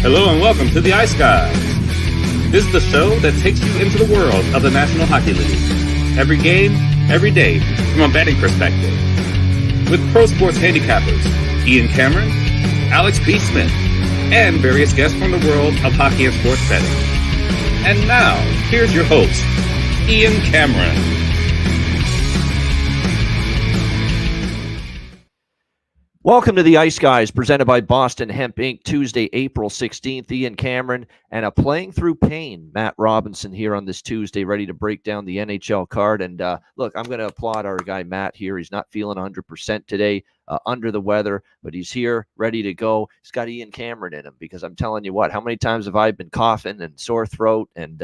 Hello and welcome to the Ice Guys. This is the show that takes you into the world of the National Hockey League. Every game, every day, from a betting perspective. With pro sports handicappers, Ian Cameron, Alex B. Smith, and various guests from the world of hockey and sports betting. And now, here's your host, Ian Cameron. Welcome to the Ice Guys, presented by Boston Hemp Inc. Tuesday, April 16th. Ian Cameron and a playing through pain, Matt Robinson, here on this Tuesday, ready to break down the NHL card. And look, I'm going to applaud our guy Matt here. He's not feeling 100% today, under the weather, but he's here, ready to go. He's got Ian Cameron in him, because I'm telling you what, how many times have I been coughing and sore throat and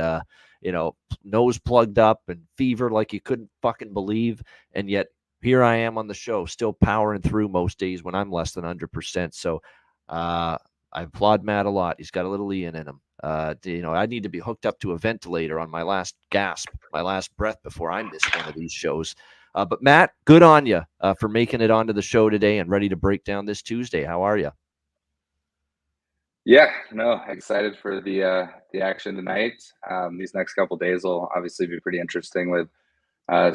nose plugged up and fever like you couldn't fucking believe, and yet here I am on the show, still powering through most days when I'm less than 100%. So I applaud Matt a lot. He's got a little Ian in him. I need to be hooked up to a ventilator on my last gasp, my last breath before I miss one of these shows. But Matt, good on you for making it onto the show today and ready to break down this Tuesday. How are you? Yeah, no, excited for the action tonight. These next couple of days will obviously be pretty interesting with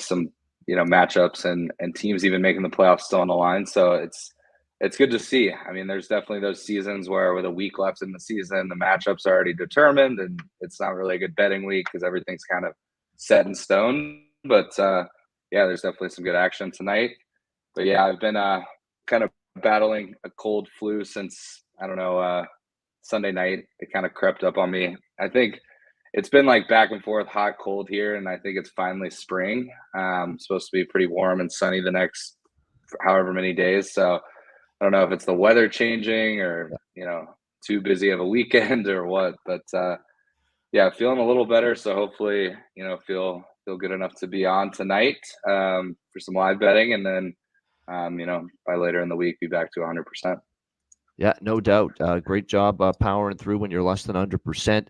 some matchups and teams even making the playoffs still on the line. So it's good to see. I mean, there's definitely those seasons where with a week left in the season, the matchups are already determined and it's not really a good betting week because everything's kind of set in stone. But there's definitely some good action tonight. But yeah, I've been kind of battling a cold flu since, Sunday night. It kind of crept up on me. I think it's been like back and forth, hot, cold here, and I think it's finally spring. Supposed to be pretty warm and sunny the next however many days. So I don't know if it's the weather changing or, too busy of a weekend or what. But feeling a little better. So hopefully, feel good enough to be on tonight for some live betting. And then, by later in the week, be back to 100%. Yeah, no doubt. Great job powering through when you're less than 100%.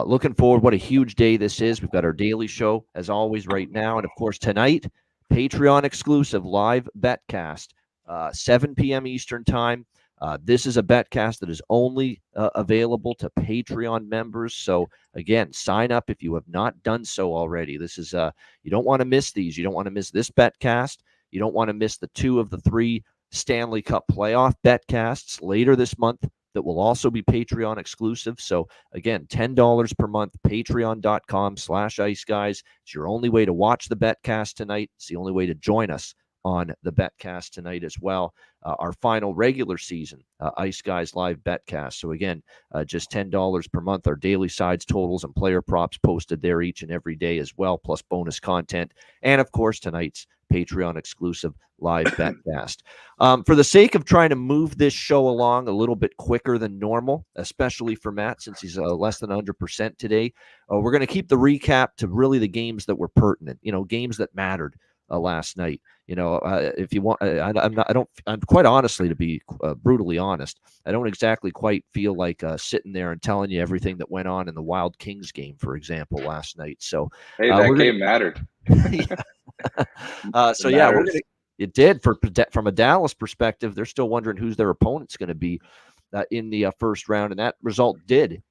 Looking forward. What a huge day this is. We've got our daily show, as always, right now. And, of course, tonight, Patreon exclusive live betcast, 7 p.m. Eastern time. This is a betcast that is only available to Patreon members. So, again, sign up if you have not done so already. This is you don't want to miss these. You don't want to miss this betcast. You don't want to miss the 2 of the 3 Stanley Cup playoff betcasts later this month that will also be Patreon exclusive. So again, $10 per month, patreon.com/iceguys. It's your only way to watch the betcast tonight. It's the only way to join us on the betcast tonight as well. Our final regular season Ice Guys live betcast. So again, just $10 per month. Our daily sides, totals, and player props posted there each and every day as well, plus bonus content. And of course, tonight's Patreon exclusive live betcast. For the sake of trying to move this show along a little bit quicker than normal, especially for Matt, since he's less than 100% today, we're going to keep the recap to really the games that were pertinent, games that mattered last night. If you want, I'm quite honestly, to be brutally honest, I don't exactly quite feel like sitting there and telling you everything that went on in the Wild Kings game, for example, last night. So, hey, that game mattered. It did from a Dallas perspective. They're still wondering who's their opponent's going to be in the first round, and that result did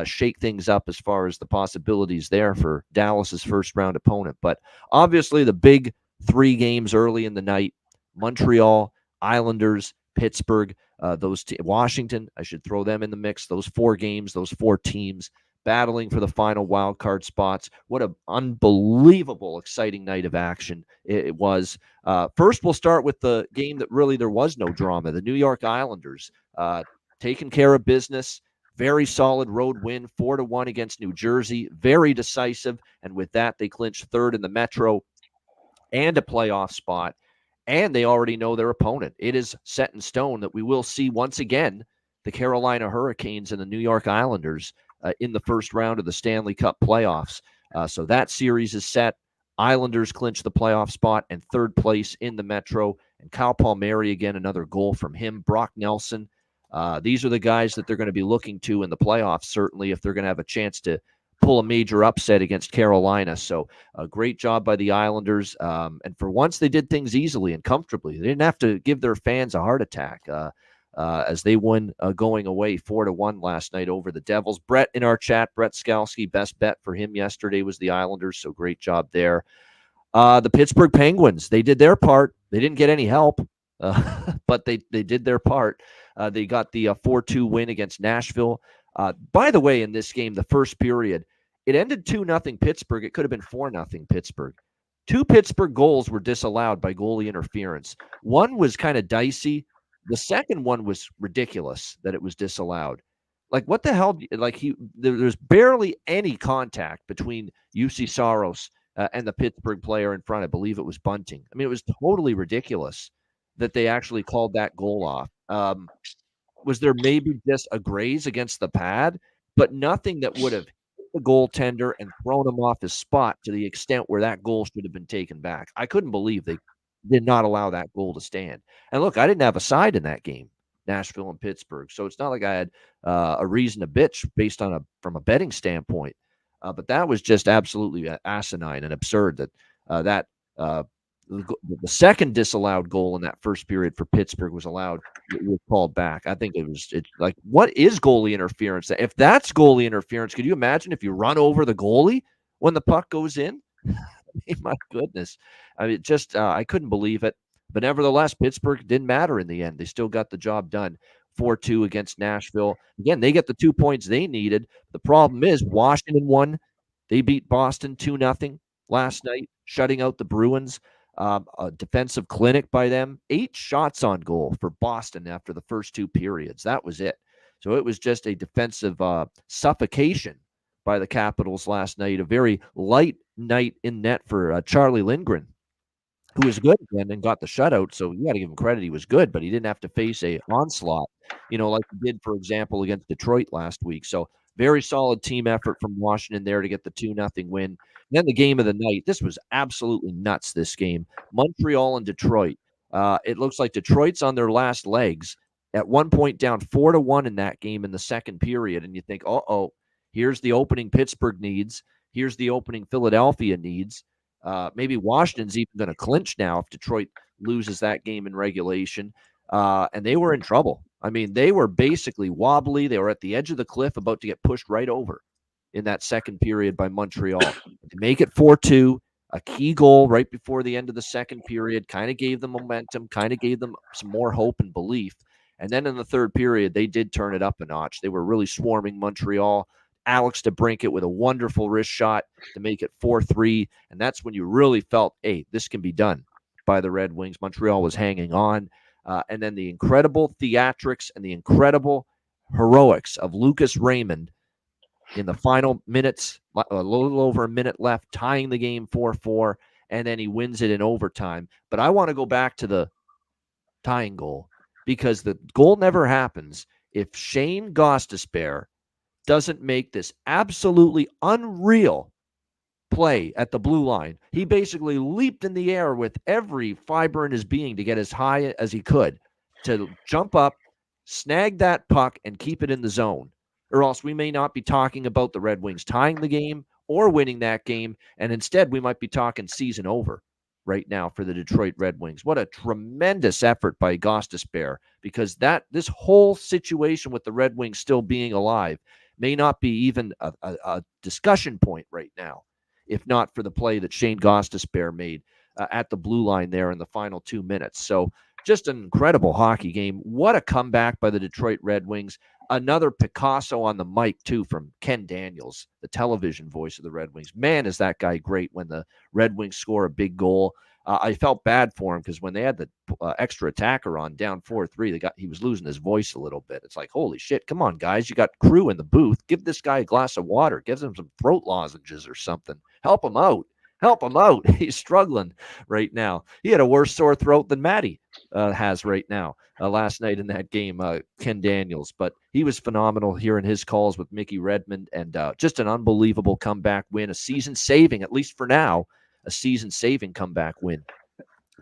shake things up as far as the possibilities there for Dallas's first round opponent. But obviously, the big 3 games early in the night: Montreal, Islanders, Pittsburgh, Washington. I should throw them in the mix. Those 4 games, those 4 teams battling for the final wild card spots. What an unbelievable, exciting night of action it was. First, we'll start with the game that really there was no drama. The New York Islanders taking care of business. Very solid road win, 4-1 against New Jersey. Very decisive. And with that, they clinched 3rd in the Metro and a playoff spot. And they already know their opponent. It is set in stone that we will see once again the Carolina Hurricanes and the New York Islanders in the first round of the Stanley Cup playoffs. So that series is set. Islanders clinch the playoff spot and 3rd place in the Metro. And Kyle Palmieri, again, another goal from him. Brock Nelson. These are the guys that they're going to be looking to in the playoffs, certainly, if they're going to have a chance to pull a major upset against Carolina. So a great job by the Islanders. And for once, they did things easily and comfortably. They didn't have to give their fans a heart attack. as they won going away 4-1 last night over the Devils. Brett in our chat, Brett Skalski, best bet for him yesterday was the Islanders, so great job there. The Pittsburgh Penguins, they did their part. They didn't get any help, but they did their part. They got the 4-2 win against Nashville. By the way, in this game, the first period, it ended 2-0 Pittsburgh. It could have been 4-0 Pittsburgh. 2 Pittsburgh goals were disallowed by goalie interference. One was kind of dicey. The second one was ridiculous that it was disallowed. Like, what the hell? Like, there's barely any contact between UC Saros and the Pittsburgh player in front. I believe it was Bunting. I mean, it was totally ridiculous that they actually called that goal off. Was there maybe just a graze against the pad, but nothing that would have hit the goaltender and thrown him off his spot to the extent where that goal should have been taken back? I couldn't believe they did not allow that goal to stand. And look, I didn't have a side in that game, Nashville and Pittsburgh, so it's not like I had a reason to bitch based on from a betting standpoint. But that was just absolutely asinine and absurd that the second disallowed goal in that first period for Pittsburgh was called back. I think it's like, what is goalie interference? If that's goalie interference, could you imagine if you run over the goalie when the puck goes in? My goodness. I mean, just I couldn't believe it. But nevertheless, Pittsburgh didn't matter in the end. They still got the job done. 4-2 against Nashville. Again, they get the 2 points they needed. The problem is Washington won. They beat Boston 2-0 last night, shutting out the Bruins. A defensive clinic by them. 8 shots on goal for Boston after the first 2 periods. That was it. So it was just a defensive suffocation by the Capitals last night. A very light night in net for Charlie Lindgren, who was good again and got the shutout. So you got to give him credit. He was good, but he didn't have to face a onslaught, like he did, for example, against Detroit last week. So very solid team effort from Washington there to get the 2-0 win. And then the game of the night. This was absolutely nuts, this game. Montreal and Detroit. It looks like Detroit's on their last legs. At one point down 4-1 in that game in the second period. And you think, here's the opening Pittsburgh needs. Here's the opening Philadelphia needs. Maybe Washington's even going to clinch now if Detroit loses that game in regulation. And they were in trouble. I mean, they were basically wobbly. They were at the edge of the cliff, about to get pushed right over in that second period by Montreal. To make it 4-2, a key goal right before the end of the second period kind of gave them momentum, kind of gave them some more hope and belief. And then in the third period, they did turn it up a notch. They were really swarming Montreal. Alex DeBrincat with a wonderful wrist shot to make it 4-3. And that's when you really felt, hey, this can be done by the Red Wings. Montreal was hanging on. And then the incredible theatrics and the incredible heroics of Lucas Raymond in the final minutes, a little over a minute left, tying the game 4-4, and then he wins it in overtime. But I want to go back to the tying goal, because the goal never happens if Shane Gostisbehere doesn't make this absolutely unreal play at the blue line. He basically leaped in the air with every fiber in his being to get as high as he could to jump up, snag that puck, and keep it in the zone. Or else we may not be talking about the Red Wings tying the game or winning that game, and instead we might be talking season over right now for the Detroit Red Wings. What a tremendous effort by Gostisbehere, because this whole situation with the Red Wings still being alive may not be even a discussion point right now, if not for the play that Shane Gostisbehere made at the blue line there in the final 2 minutes. So just an incredible hockey game. What a comeback by the Detroit Red Wings. Another Picasso on the mic, too, from Ken Daniels, the television voice of the Red Wings. Man, is that guy great when the Red Wings score a big goal. I felt bad for him because when they had the extra attacker on down 4-3, he was losing his voice a little bit. It's like, holy shit, come on, guys. You got crew in the booth. Give this guy a glass of water. Give him some throat lozenges or something. Help him out. Help him out. He's struggling right now. He had a worse sore throat than Matty has right now. Last night in that game, Ken Daniels. But he was phenomenal here in his calls with Mickey Redmond, and just an unbelievable comeback win, a season-saving, at least for now, a season-saving comeback win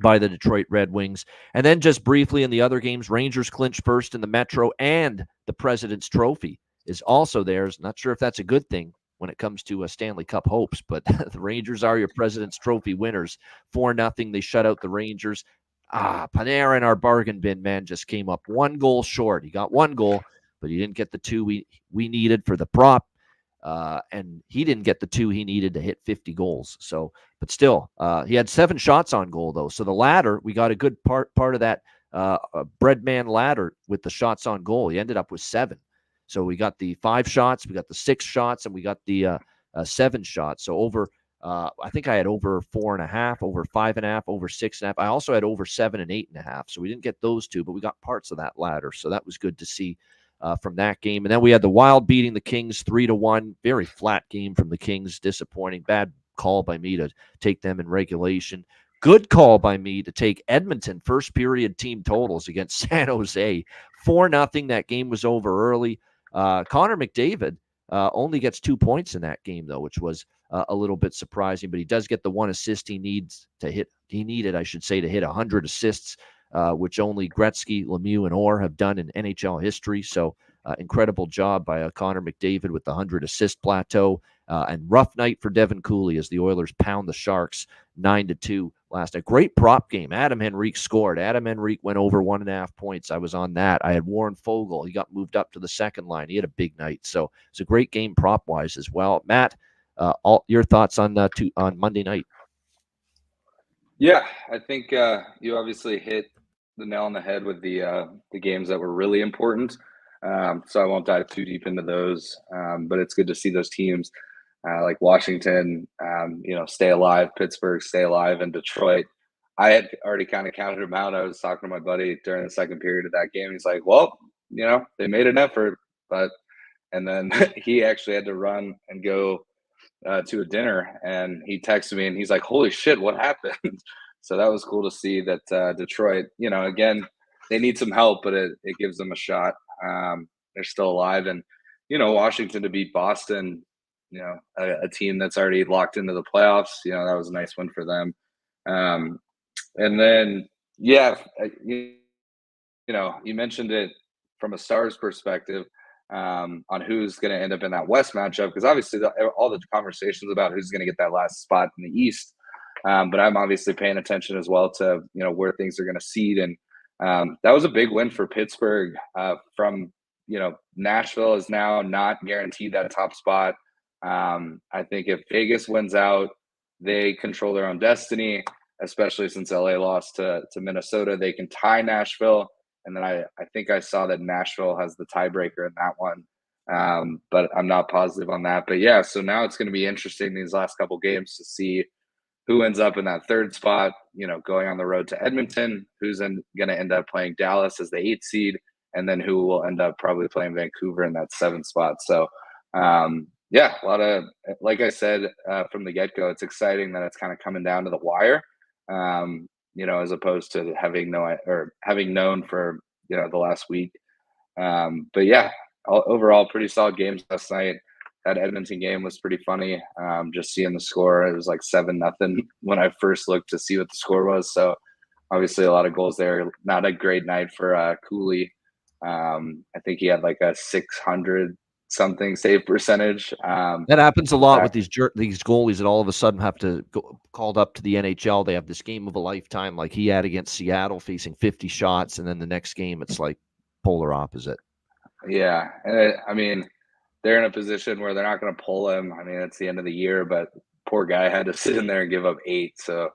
by the Detroit Red Wings. And then just briefly in the other games, Rangers clinched first in the Metro, and the President's Trophy is also theirs. Not sure if that's a good thing when it comes to Stanley Cup hopes, but the Rangers are your President's Trophy winners. 4-0, they shut out the Rangers. Panarin, our bargain bin man, just came up 1 goal short. He got 1 goal, but he didn't get the 2 we needed for the prop. And he didn't get the 2 he needed to hit 50 goals. So, but still, he had 7 shots on goal, though. So the ladder, we got a good part of that breadman ladder with the shots on goal. He ended up with 7. So we got the 5 shots, we got the 6 shots, and we got the 7 shots. So over, I think I had over 4.5, over 5.5, over 6.5. I also had over 7 and 8.5. So we didn't get those 2, but we got parts of that ladder. So that was good to see from that game. And then we had the Wild beating the Kings 3-1. Very flat game from the Kings. Disappointing. Bad call by me to take them in regulation. Good call by me to take Edmonton first period team totals against San Jose. 4-0. That game was over early. Connor McDavid only gets 2 points in that game, though, which was a little bit surprising. But he does get the 1 assist he needs to hit. He needed, I should say, to hit 100 assists, which only Gretzky, Lemieux, and Orr have done in NHL history. So incredible job by Connor McDavid with the 100 assist plateau. And rough night for Devin Cooley as the Oilers pound the Sharks 9-2 last night. Great prop game. Adam Henrique scored. Adam Henrique went over 1.5 points. I was on that. I had Warren Fogle. He got moved up to the second line. He had a big night. So it's a great game prop-wise as well. Matt, all your thoughts on Monday night? Yeah, I think you obviously hit the nail on the head with the games that were really important. So I won't dive too deep into those, but it's good to see those teams like Washington, stay alive, Pittsburgh, stay alive, and Detroit. I had already kind of counted them out. I was talking to my buddy during the second period of that game. He's like, well, they made an effort, and then he actually had to run and go to a dinner, and he texted me and he's like, holy shit, what happened? So that was cool to see that Detroit, again, they need some help, but it gives them a shot. They're still alive. And, Washington to beat Boston, a team that's already locked into the playoffs, that was a nice win for them. And then, yeah, you mentioned it from a Stars perspective on who's going to end up in that West matchup, because obviously all the conversations about who's going to get that last spot in the East. But I'm obviously paying attention as well to, where things are going to seed. And that was a big win for Pittsburgh from, Nashville is now not guaranteed that top spot. I think if Vegas wins out, they control their own destiny, especially since LA lost to Minnesota. They can tie Nashville. And then I think I saw that Nashville has the tiebreaker in that one. But I'm not positive on that. But yeah, so now it's going to be interesting these last couple games to see who ends up in that third spot, going on the road to Edmonton, who's going to end up playing Dallas as the 8th seed, and then who will end up probably playing Vancouver in that 7th spot. So, yeah, a lot of, like I said, from the get-go, it's exciting that it's kind of coming down to the wire, as opposed to having known for, the last week. But yeah, overall, pretty solid games last night. That Edmonton game was pretty funny. Just seeing the score, it was like 7-0 when I first looked to see what the score was. So obviously a lot of goals there. Not a great night for Cooley. I think he had like a 600 something save percentage. That happens a lot with these goalies that all of a sudden have to go called up to the NHL. They have this game of a lifetime, like he had against Seattle, facing 50 shots, and then the next game it's like polar opposite. Yeah, and they're in a position where they're not going to pull him. It's the end of the year, but poor guy had to sit in there and give up 8. So,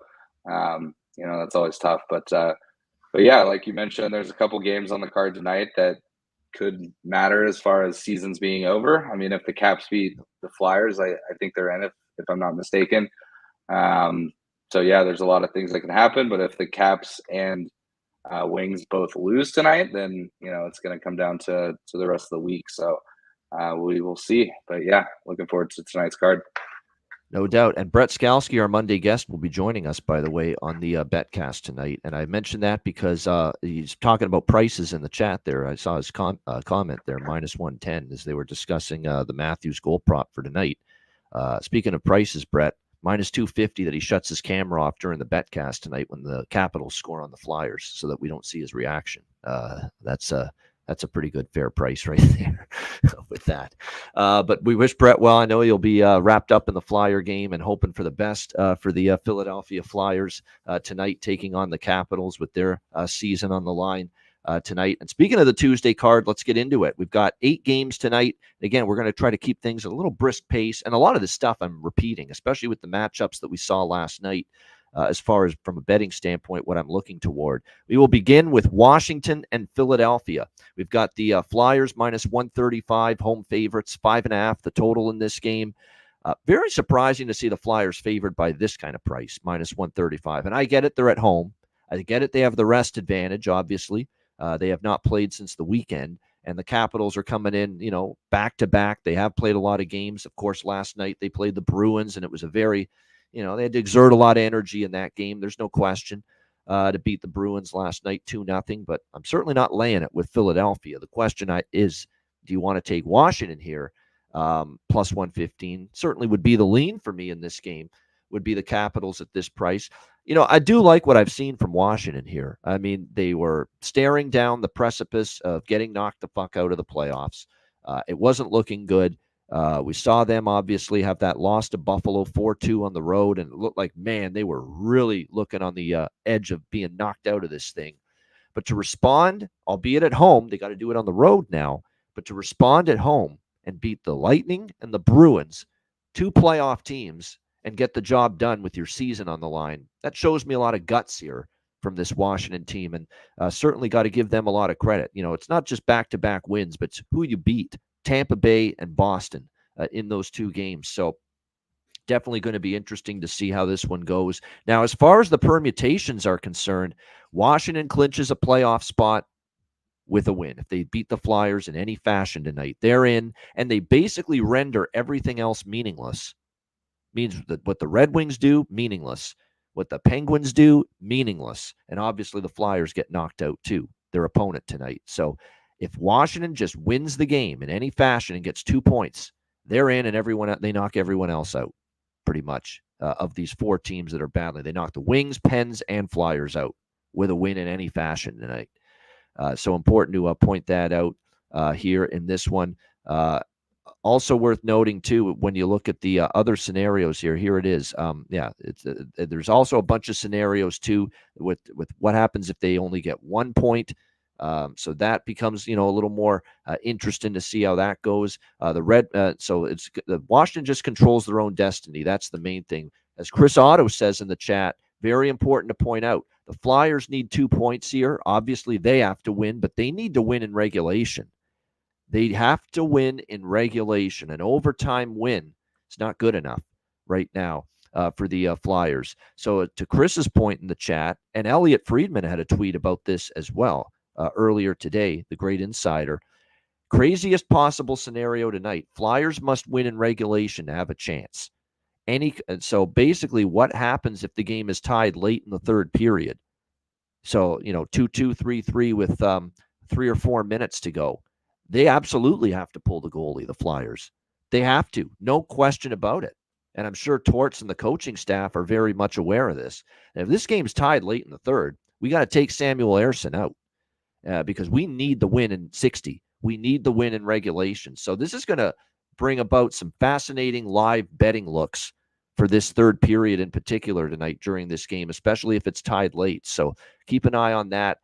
that's always tough. But yeah, like you mentioned, there's a couple games on the card tonight that could matter as far as seasons being over. If the Caps beat the Flyers, I think they're in it, if I'm not mistaken. So yeah, there's a lot of things that can happen. But if the Caps and Wings both lose tonight, then it's going to come down to the rest of the week. So we will see. But yeah, looking forward to tonight's card. No doubt. And Brett Skalski, our Monday guest, will be joining us, by the way, on the Betcast tonight. And I mentioned that because he's talking about prices in the chat there. I saw his comment there, -110, as they were discussing the Matthews goal prop for tonight. Speaking of prices, Brett, -250 that he shuts his camera off during the Betcast tonight when the Capitals score on the Flyers so that we don't see his reaction. That's That's a pretty good fair price right there with that. But we wish Brett well. I know he'll be wrapped up in the Flyer game and hoping for the best for the Philadelphia Flyers tonight, taking on the Capitals with their season on the line tonight. And speaking of the Tuesday card, let's get into it. We've got 8 games tonight. Again, we're going to try to keep things at a little brisk pace. And a lot of this stuff I'm repeating, especially with the matchups that we saw last night. As far as from a betting standpoint, what I'm looking toward. We will begin with Washington and Philadelphia. We've got the Flyers minus 135, home favorites, 5.5 the total in this game. Very surprising to see the Flyers favored by this kind of price, minus 135. And I get it, they're at home. I get it, they have the rest advantage, obviously. They have not played since the weekend. And the Capitals are coming in, back to back. They have played a lot of games. Of course, last night they played the Bruins, and it was a very they had to exert a lot of energy in that game. There's no question to beat the Bruins last night 2-0, but I'm certainly not laying it with Philadelphia. The question is, do you want to take Washington here? Plus 115 certainly would be the lean for me in this game, would be the Capitals at this price. I do like what I've seen from Washington here. I mean, they were staring down the precipice of getting knocked the fuck out of the playoffs. It wasn't looking good. We saw them obviously have that loss to Buffalo 4-2 on the road, and it looked like, man, they were really looking on the edge of being knocked out of this thing. But to respond, albeit at home, they got to do it on the road now, but to respond at home and beat the Lightning and the Bruins, 2 playoff teams, and get the job done with your season on the line, that shows me a lot of guts here from this Washington team, and certainly got to give them a lot of credit. It's not just back-to-back wins, but it's who you beat. Tampa Bay and Boston in those 2 games. So definitely going to be interesting to see how this one goes. Now, as far as the permutations are concerned, Washington clinches a playoff spot with a win. If they beat the Flyers in any fashion tonight, they're in, and they basically render everything else meaningless. Means that what the Red Wings do, meaningless. What the Penguins do, meaningless. And obviously the Flyers get knocked out too, their opponent tonight. So if Washington just wins the game in any fashion and gets 2 points, they're in, and they knock everyone else out, pretty much, of these 4 teams that are battling. They knock the Wings, Pens, and Flyers out with a win in any fashion tonight. So important to point that out here in this one. Also worth noting, too, when you look at the other scenarios here, here it is. There's also a bunch of scenarios, too, with what happens if they only get 1 point. So that becomes, a little more interesting to see how that goes. The Washington just controls their own destiny. That's the main thing. As Chris Otto says in the chat, very important to point out, the Flyers need 2 points here. Obviously, they have to win, but they need to win in regulation. They have to win in regulation. An overtime win is not good enough right now for the Flyers. So to Chris's point in the chat, and Elliot Friedman had a tweet about this as well. Earlier today, the great insider. Craziest possible scenario tonight. Flyers must win in regulation to have a chance. So basically, what happens if the game is tied late in the third period? So, 2-2, 3-3 with 3 or 4 minutes to go. They absolutely have to pull the goalie, the Flyers. They have to. No question about it. And I'm sure Torts and the coaching staff are very much aware of this. And if this game's tied late in the third, we got to take Samuel Ersson out. Because we need the win in 60. We need the win in regulation. So this is going to bring about some fascinating live betting looks for this third period in particular tonight during this game, especially if it's tied late. So keep an eye on that.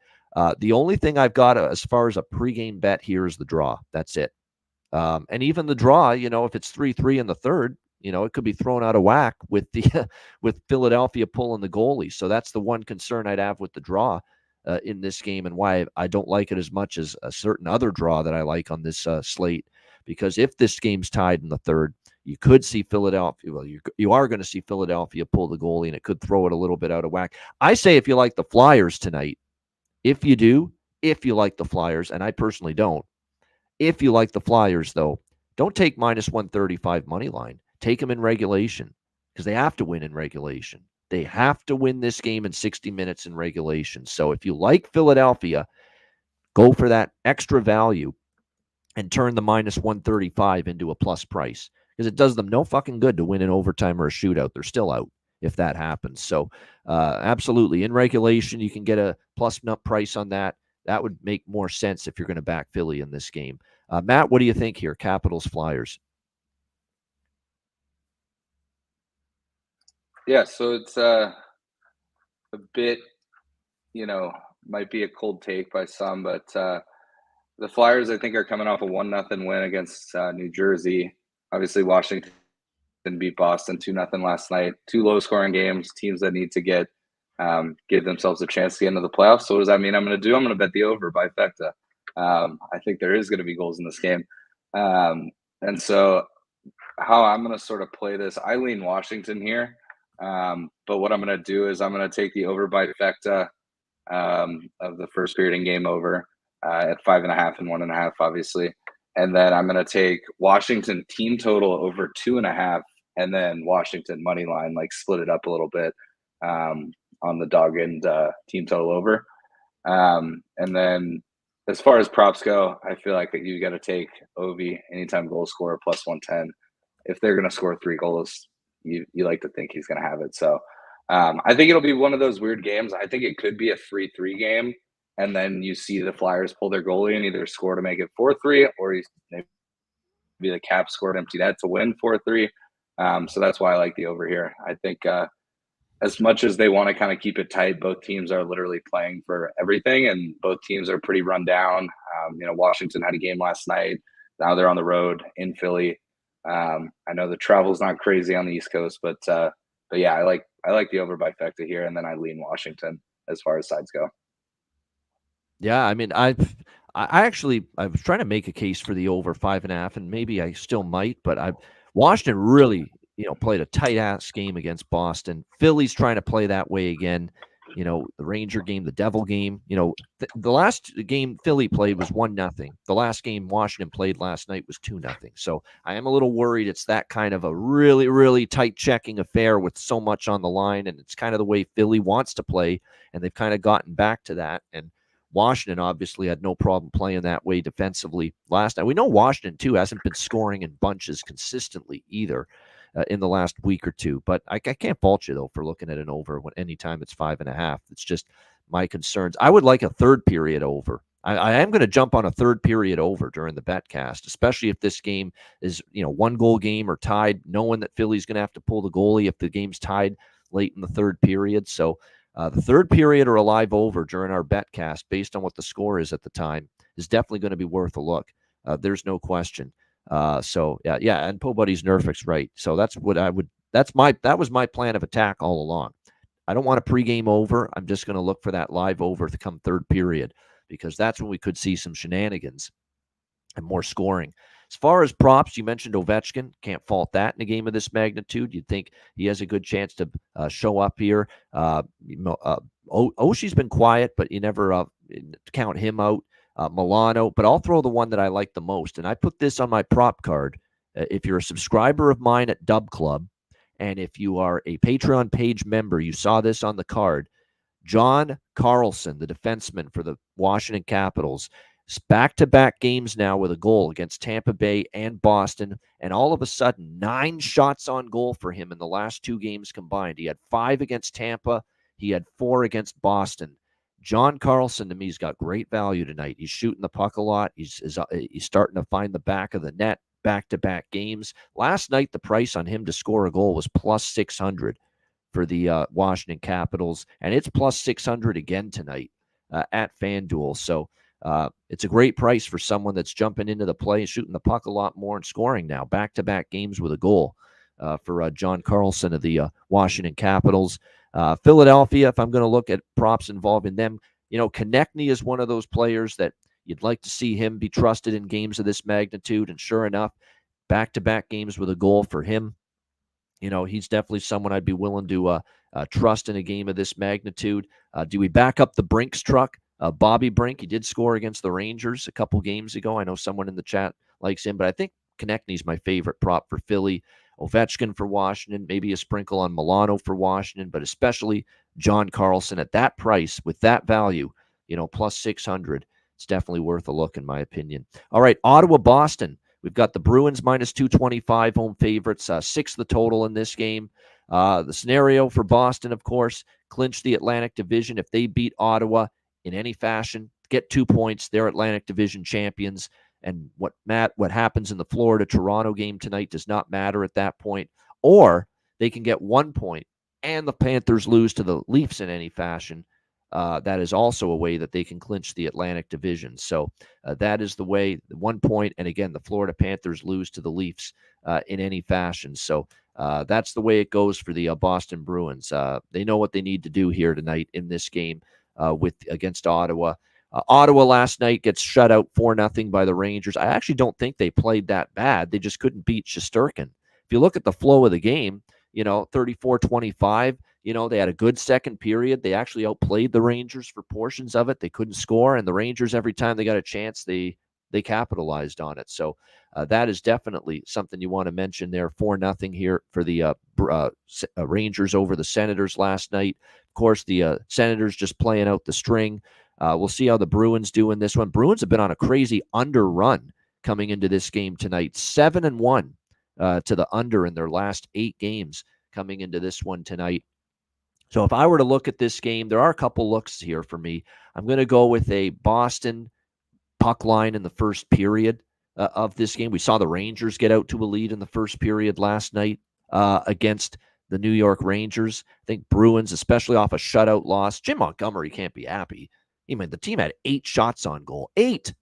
The only thing I've got as far as a pregame bet here is the draw. That's it. And even the draw, if it's 3-3 in the third, it could be thrown out of whack with with Philadelphia pulling the goalie. So that's the one concern I'd have with the draw. In this game, and why I don't like it as much as a certain other draw that I like on this slate, because if this game's tied in the third, you could see Philadelphia, you are going to see Philadelphia pull the goalie, and it could throw it a little bit out of whack. I say if you like the Flyers tonight, if you like the Flyers, and I personally don't, if you like the Flyers, though, don't take minus 135 money line. Take them in regulation, because they have to win in regulation. They have to win this game in 60 minutes in regulation. So if you like Philadelphia, go for that extra value and turn the minus 135 into a plus price, because it does them no fucking good to win in overtime or a shootout. They're still out if that happens. So absolutely, in regulation, you can get a plus nut price on that. That would make more sense if you're going to back Philly in this game. Matt, what do you think here? Capitals, Flyers. Yeah, so it's a bit, might be a cold take by some, but the Flyers, I think, are coming off a 1-0 win against New Jersey. Obviously, Washington beat Boston 2-0 last night. 2 low-scoring games, teams that need to give themselves a chance to get into the playoffs. So what does that mean I'm going to do? I'm going to bet the over by Fecta. I think there is going to be goals in this game. And so how I'm going to sort of play this, I lean Washington here. But what I'm going to do is I'm going to take the over by Fecta of the first period and game over at 5.5 and 1.5, obviously. And then I'm going to take Washington team total over 2.5, and then Washington money line, like split it up a little bit on the dog and team total over. And then as far as props go, I feel like you got to take Ovi anytime goal scorer plus 110. If they're going to score 3 goals, you like to think he's going to have it. So I think it'll be one of those weird games. I think it could be a 3-3 game, and then you see the Flyers pull their goalie and either score to make it 4-3, or maybe the Caps scored empty net to win 4-3. So that's why I like the over here. I think as much as they want to kind of keep it tight, both teams are literally playing for everything, and both teams are pretty run down. Washington had a game last night. Now they're on the road in Philly. I know the travel's not crazy on the East Coast, but yeah, I like the over by Fecta here, and then I lean Washington as far as sides go. Yeah, I mean, I was trying to make a case for the over 5.5, and maybe I still might, but Washington really, played a tight ass game against Boston. Philly's trying to play that way again. The Ranger game, the Devil game. The last game Philly played was 1-0. The last game Washington played last night was 2-0. So I am a little worried it's that kind of a really, really tight checking affair with so much on the line, and it's kind of the way Philly wants to play, and they've kind of gotten back to that. And Washington obviously had no problem playing that way defensively last night. We know Washington, too, hasn't been scoring in bunches consistently either in the last week or two. But I can't fault you, though, for looking at an over anytime it's 5.5. It's just my concerns. I would like a third period over. I am going to jump on a third period over during the betcast, especially if this game is, 1-goal game or tied, knowing that Philly's going to have to pull the goalie if the game's tied late in the third period. So the third period or a live over during our betcast, based on what the score is at the time, is definitely going to be worth a look. There's no question. So yeah, and Po Buddy's Nerfix right. So that's what that was my plan of attack all along. I don't want a pregame over. I'm just going to look for that live over to come third period, because that's when we could see some shenanigans and more scoring. As far as props, you mentioned Ovechkin. Can't fault that in a game of this magnitude. You'd think he has a good chance to show up here. Oshie's been quiet, but you never count him out. Milano, but I'll throw the one that I like the most, and I put this on my prop card. If you're a subscriber of mine at Dub Club, and if you are a Patreon page member, you saw this on the card. John Carlson, the defenseman for the Washington Capitals, back-to-back games now with a goal against Tampa Bay and Boston, and all of a sudden 9 shots on goal for him in the last 2 games combined. He had 5 against Tampa. He had 4 against Boston. John Carlson, to me, has got great value tonight. He's shooting the puck a lot. He's starting to find the back of the net, back-to-back games. Last night, the price on him to score a goal was plus 600 for the Washington Capitals, and it's plus 600 again tonight at FanDuel. So it's a great price for someone that's jumping into the play, shooting the puck a lot more, and scoring now. Back-to-back games with a goal for John Carlson of the Washington Capitals. Philadelphia, if I'm going to look at props involving them, Konechny is one of those players that you'd like to see him be trusted in games of this magnitude. And sure enough, back-to-back games with a goal for him. He's definitely someone I'd be willing to trust in a game of this magnitude. Do we back up the Brinks truck? Bobby Brink, he did score against the Rangers a couple games ago. I know someone in the chat likes him, but I think Konechny's my favorite prop for Philly. Ovechkin for Washington, maybe a sprinkle on Milano for Washington, but especially John Carlson at that price with that value, plus 600. It's definitely worth a look in my opinion. All right, Ottawa, Boston. We've got the Bruins minus 225 home favorites, 6 the total in this game. The scenario for Boston, of course, clinch the Atlantic Division. If they beat Ottawa in any fashion, get 2 points. They're Atlantic Division champions. And what happens in the Florida-Toronto game tonight does not matter at that point. Or they can get 1 point and the Panthers lose to the Leafs in any fashion. That is also a way that they can clinch the Atlantic Division. So that is the way, 1 point. And again, the Florida Panthers lose to the Leafs in any fashion. So that's the way it goes for the Boston Bruins. They know what they need to do here tonight in this game against Ottawa. Ottawa last night gets shut out 4-0 by the Rangers. I actually don't think they played that bad. They just couldn't beat Shesterkin. If you look at the flow of the game, 34-25, they had a good second period. They actually outplayed the Rangers for portions of it. They couldn't score, and the Rangers, every time they got a chance, they capitalized on it. So that is definitely something you want to mention there. 4-0 here for the Rangers over the Senators last night. Of course, the Senators just playing out the string. We'll see how the Bruins do in this one. Bruins have been on a crazy under run coming into this game tonight. 7-1 to the under in their last 8 games coming into this one tonight. So if I were to look at this game, there are a couple looks here for me. I'm going to go with a Boston puck line in the first period of this game. We saw the Rangers get out to a lead in the first period last night against the New York Rangers. I think Bruins, especially off a shutout loss, Jim Montgomery can't be happy. The team had 8 shots on goal. 8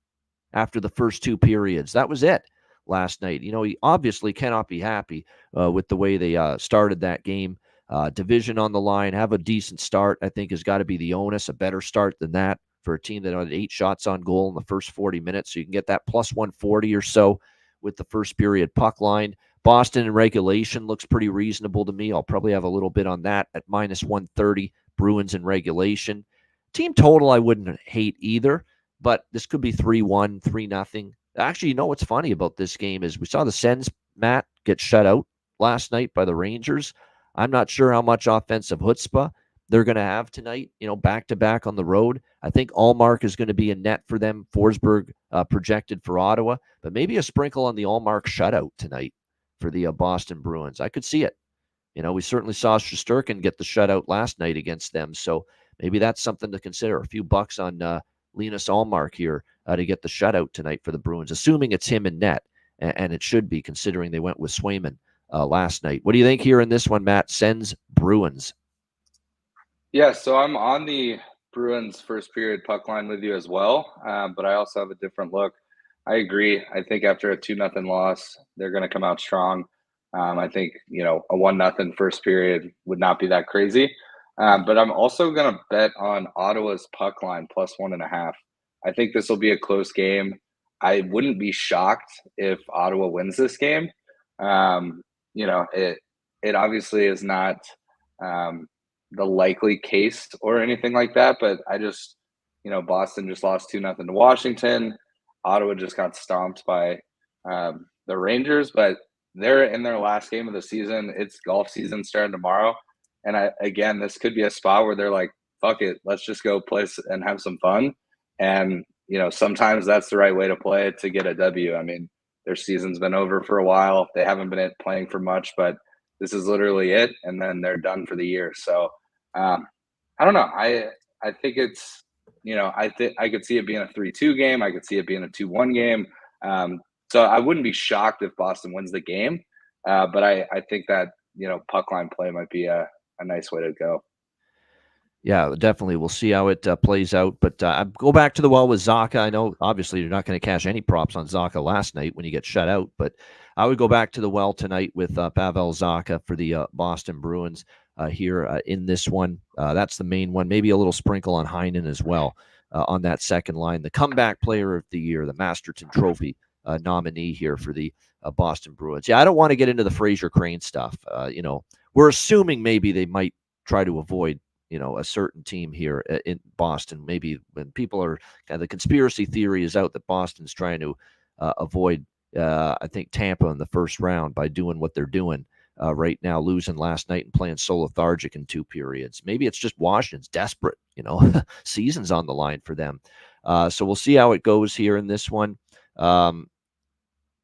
after the first 2 periods. That was it last night. He obviously cannot be happy with the way they started that game. Division on the line, have a decent start, I think, has got to be the onus. A better start than that for a team that had 8 shots on goal in the first 40 minutes. So you can get that plus 140 or so with the first period puck line. Boston in regulation looks pretty reasonable to me. I'll probably have a little bit on that at minus 130. Bruins in regulation. Team total I wouldn't hate either, but this could be 3-1, 3-0. Actually, what's funny about this game is we saw the Sens, Matt, get shut out last night by the Rangers. I'm not sure how much offensive chutzpah they're going to have tonight, back-to-back on the road. I think Allmark is going to be in net for them. Forsberg projected for Ottawa, but maybe a sprinkle on the Allmark shutout tonight for the Boston Bruins. I could see it. We certainly saw Shesterkin get the shutout last night against them, so maybe that's something to consider. A few bucks on Linus Allmark here to get the shutout tonight for the Bruins, assuming it's him in net, and it should be, considering they went with Swayman last night. What do you think here in this one, Matt? Sens Bruins. Yeah, so I'm on the Bruins first period puck line with you as well, but I also have a different look. I agree. I think after a 2-0 loss, they're going to come out strong. I think, a 1-0 first period would not be that crazy. But I'm also going to bet on Ottawa's puck line plus 1.5. I think this will be a close game. I wouldn't be shocked if Ottawa wins this game. It obviously is not the likely case or anything like that, but I just, Boston just lost 2-0 to Washington. Ottawa just got stomped by the Rangers, but they're in their last game of the season. It's golf season starting tomorrow. And again, this could be a spot where they're like, fuck it, let's just go play and have some fun. And, sometimes that's the right way to play it to get a W. Their season's been over for a while. They haven't been playing for much, but this is literally it. And then they're done for the year. So I don't know. I think it's, I could see it being a 3-2 game. I could see it being a 2-1 game. So I wouldn't be shocked if Boston wins the game. But I think that, puck line play might be a nice way to go. Yeah, definitely. We'll see how it plays out. But I go back to the well with Zacha. I know, obviously, you're not going to cash any props on Zacha last night when you get shut out. But I would go back to the well tonight with Pavel Zacha for the Boston Bruins here in this one. That's the main one. Maybe a little sprinkle on Heinen as well on that second line. The comeback player of the year, the Masterton Trophy nominee here for the Boston Bruins. Yeah, I don't want to get into the Fraser Crane stuff. We're assuming maybe they might try to avoid a certain team here in Boston. Maybe when people are the conspiracy theory is out that Boston's trying to avoid, I think, Tampa in the first round by doing what they're doing right now, losing last night and playing so lethargic in 2 periods. Maybe it's just Washington's desperate, season's on the line for them. So we'll see how it goes here in this one. Like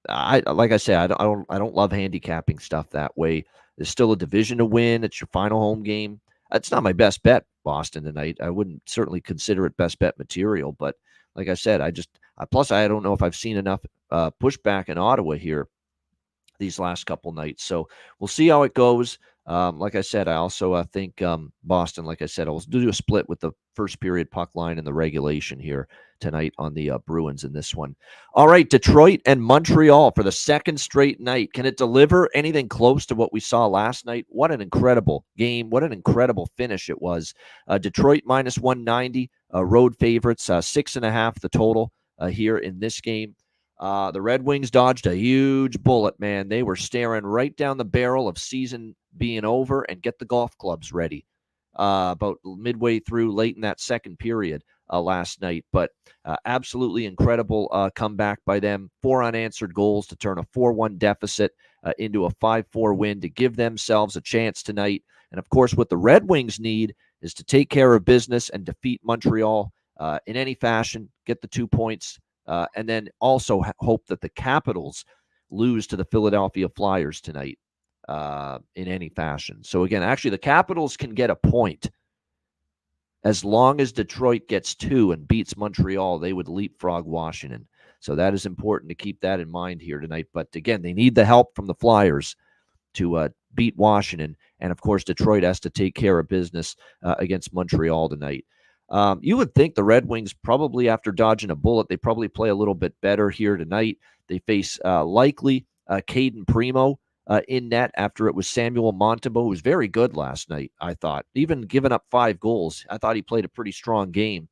I said, I don't love handicapping stuff that way. There's still a division to win. It's your final home game. It's not my best bet, Boston tonight. I wouldn't certainly consider it best bet material, but like I said, plus I don't know if I've seen enough pushback in Ottawa here these last couple nights. So we'll see how it goes. Like I said, I also think Boston, like I said, I'll do a split with the first period puck line and the regulation here tonight on the Bruins in this one. All right, Detroit and Montreal for the second straight night. Can it deliver anything close to what we saw last night? What an incredible game. What an incredible finish it was. Detroit minus 190, road favorites, 6.5 the total here in this game. The Red Wings dodged a huge bullet, man. They were staring right down the barrel of season being over and get the golf clubs ready about midway through late in that second period last night. But absolutely incredible comeback by them. 4 unanswered goals to turn a 4-1 deficit into a 5-4 win to give themselves a chance tonight. And, of course, what the Red Wings need is to take care of business and defeat Montreal in any fashion, get the 2 points, and then also hope that the Capitals lose to the Philadelphia Flyers tonight in any fashion. So again, actually the Capitals can get a point. As long as Detroit gets 2 and beats Montreal, they would leapfrog Washington. So that is important to keep that in mind here tonight. But again, they need the help from the Flyers to beat Washington. And of course, Detroit has to take care of business against Montreal tonight. You would think the Red Wings probably, after dodging a bullet, they probably play a little bit better here tonight. They face likely Caden Primo in net after it was Samuel Montembeault, who was very good last night, I thought. Even giving up 5 goals, I thought he played a pretty strong game.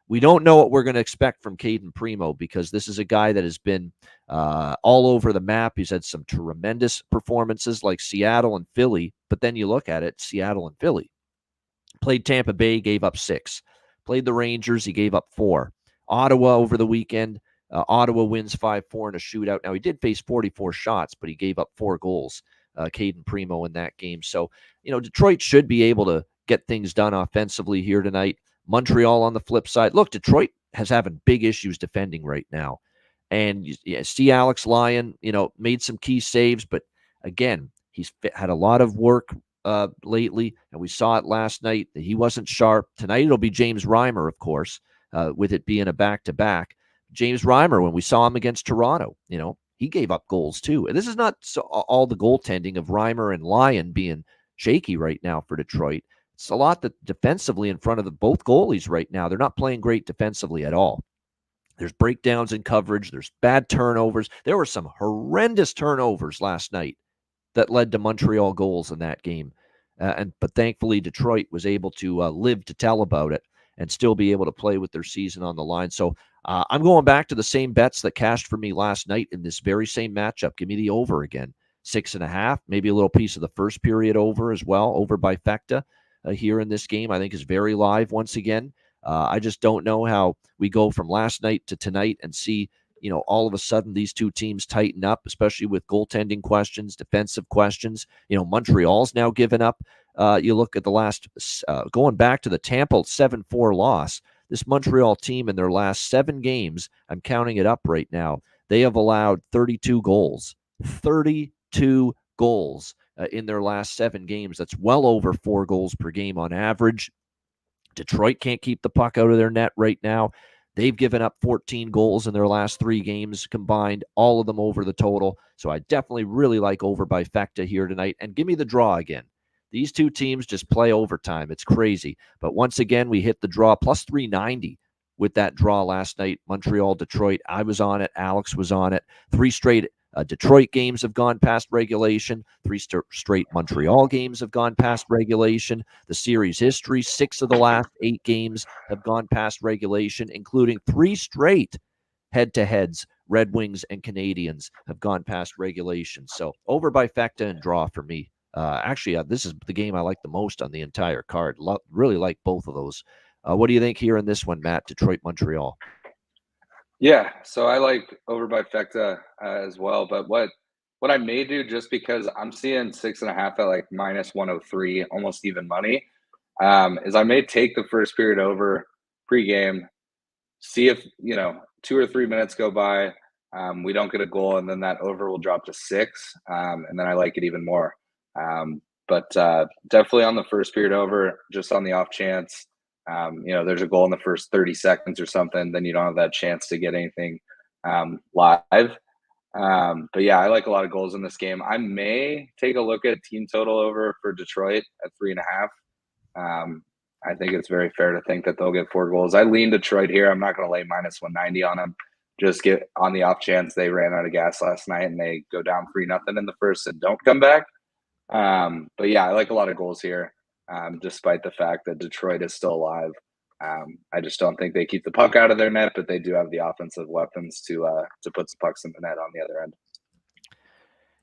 We don't know what we're going to expect from Caden Primo because this is a guy that has been all over the map. He's had some tremendous performances like Seattle and Philly, but then you look at it, Seattle and Philly. Played Tampa Bay, gave up 6. Played the Rangers, he gave up 4. Ottawa over the weekend, Ottawa wins 5-4 in a shootout. Now, he did face 44 shots, but he gave up 4 goals, Caden Primo, in that game. So, Detroit should be able to get things done offensively here tonight. Montreal on the flip side. Look, Detroit has having big issues defending right now. And you see Alex Lyon, made some key saves, but again, he's had a lot of work lately, and we saw it last night that he wasn't sharp. Tonight it'll be James Reimer, of course, with it being a back-to-back. James Reimer, when we saw him against Toronto, he gave up goals too. And this is not all the goaltending of Reimer and Lyon being shaky right now for Detroit. It's a lot that defensively in front of both goalies right now. They're not playing great defensively at all. There's breakdowns in coverage. There's bad turnovers. There were some horrendous turnovers last night that led to Montreal goals in that game. But thankfully, Detroit was able to live to tell about it and still be able to play with their season on the line. So I'm going back to the same bets that cashed for me last night in this very same matchup. Give me the over again. 6.5, maybe a little piece of the first period over as well, over by Fecta here in this game. I think is very live once again. I just don't know how we go from last night to tonight and see all of a sudden these two teams tighten up, especially with goaltending questions, defensive questions. Montreal's now given up. You look at the last, going back to the Tampa 7-4 loss, this Montreal team in their last 7 games, I'm counting it up right now, they have allowed 32 goals. 32 goals in their last 7 games. That's well over 4 goals per game on average. Detroit can't keep the puck out of their net right now. They've given up 14 goals in their last 3 games combined, all of them over the total. So I definitely really like over by Fecta here tonight. And give me the draw again. These two teams just play overtime. It's crazy. But once again, we hit the draw plus 390 with that draw last night. Montreal, Detroit. I was on it. Alex was on it. 3 straight Detroit games have gone past regulation. 3 straight Montreal games have gone past regulation. The series history, 6 of the last 8 games have gone past regulation, including 3 straight head-to-heads. Red Wings and Canadians have gone past regulation. So over by Fecta and draw for me. Actually, this is the game I like the most on the entire card. Really like both of those. What do you think here in this one, Matt? Detroit, Montreal. Yeah, so I like over by Fecta as well. But what I may do, just because I'm seeing 6.5 at like minus 103, almost even money, is I may take the first period over pregame, see if 2 or 3 minutes go by, we don't get a goal, and then that over will drop to 6, and then I like it even more. But definitely on the first period over, just on the off chance, there's a goal in the first 30 seconds or something, then you don't have that chance to get anything live. But yeah, I like a lot of goals in this game. I may take a look at team total over for Detroit at 3.5. I think it's very fair to think that they'll get 4 goals. I lean Detroit here. I'm not going to lay minus 190 on them. Just get on the off chance they ran out of gas last night and they go down 3-0 in the first and don't come back. But yeah, I like a lot of goals here, despite the fact that Detroit is still alive. I just don't think they keep the puck out of their net, but they do have the offensive weapons to put some pucks in the net on the other end.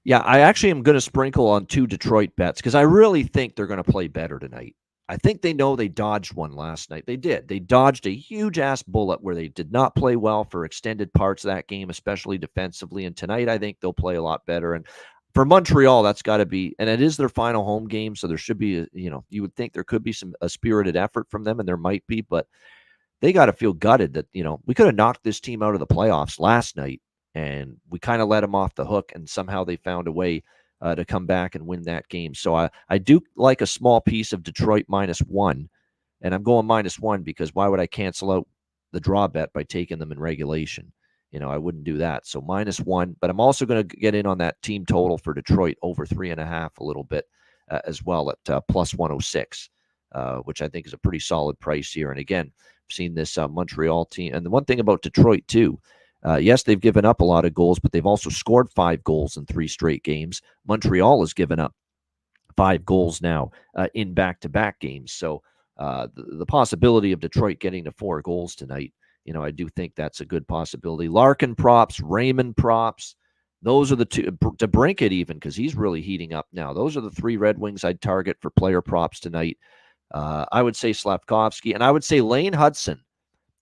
Yeah, I actually am going to sprinkle on 2 Detroit bets because I really think they're going to play better tonight. I think they know they dodged one last night. They did. They dodged a huge-ass bullet where they did not play well for extended parts of that game, especially defensively. And tonight, I think they'll play a lot better. And for Montreal, that's got to be, and it is their final home game, so there should be, you would think there could be a spirited effort from them, and there might be, but they got to feel gutted that, we could have knocked this team out of the playoffs last night, and we kind of let them off the hook, and somehow they found a way to come back and win that game. So I do like a small piece of Detroit -1, and I'm going -1 because why would I cancel out the draw bet by taking them in regulation? I wouldn't do that. So -1, but I'm also going to get in on that team total for Detroit over 3.5 a little bit as well at +106, which I think is a pretty solid price here. And again, I've seen this Montreal team. And the one thing about Detroit too, yes, they've given up a lot of goals, but they've also scored 5 goals in 3 straight games. Montreal has given up 5 goals now in back-to-back games. So the possibility of Detroit getting to 4 goals tonight, I do think that's a good possibility. Larkin props, Raymond props. Those are the 2. DeBrincat even, because he's really heating up now. Those are the 3 Red Wings I'd target for player props tonight. I would say Slavkovsky, and I would say Lane Hudson.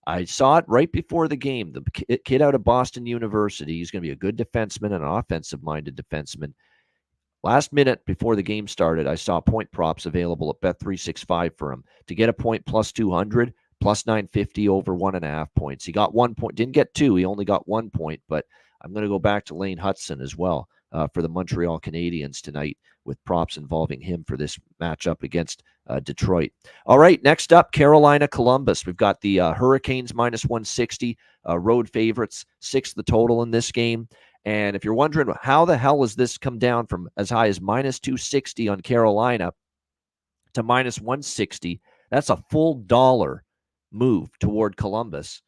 I saw it right before the game. The kid out of Boston University. He's going to be a good defenseman and an offensive-minded defenseman. Last minute before the game started, I saw point props available at Bet365 for him. To get a point +200, +950 over 1.5 points. He got 1 point. Didn't get 2. He only got 1 point, but I'm going to go back to Lane Hudson as well for the Montreal Canadiens tonight with props involving him for this matchup against Detroit. All right, next up, Carolina, Columbus. We've got the Hurricanes -160, road favorites, 6 the total in this game. And if you're wondering how the hell has this come down from as high as -260 on Carolina to -160, that's a full $1 move toward Columbus.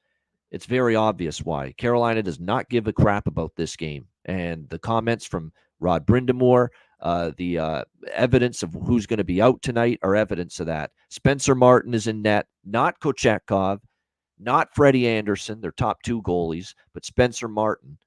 It's very obvious why. Carolina does not give a crap about this game. And the comments from Rod Brindamore, the evidence of who's going to be out tonight are evidence of that. Spencer Martin is in net, not Kochetkov, not Freddie Anderson, their top 2 goalies, but Spencer Martin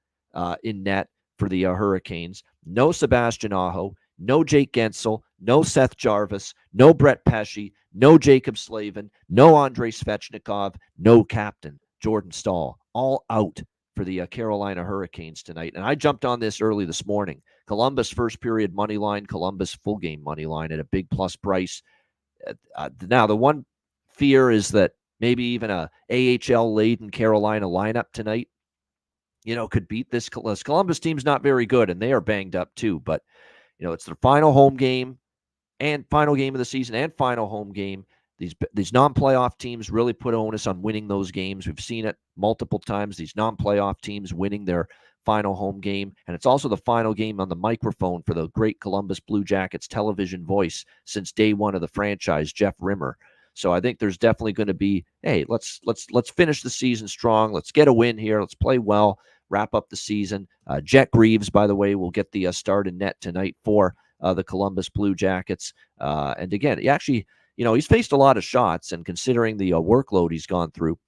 in net for the Hurricanes. No Sebastian Aho, no Jake Gensel, no Seth Jarvis, no Brett Pesce, no Jacob Slavin, no Andrei Svechnikov, no captain Jordan Staal. All out for the Carolina Hurricanes tonight. And I jumped on this early this morning. Columbus first period money line, Columbus full game money line at a big plus price. Now, the one fear is that maybe even a AHL-laden Carolina lineup tonight, could beat this. Columbus team's not very good, and they are banged up too. But, it's their final home game and final game of the season and final home game. These non-playoff teams really put onus on winning those games. We've seen it multiple times, these non-playoff teams winning their final home game. And it's also the final game on the microphone for the great Columbus Blue Jackets television voice since day one of the franchise, Jeff Rimmer. So I think there's definitely going to be, hey, let's finish the season strong. Let's get a win here. Let's play well, wrap up the season. Jet Greaves, by the way, will get the start in net tonight for the Columbus Blue Jackets. And again, he's faced a lot of shots, and considering the workload he's gone through,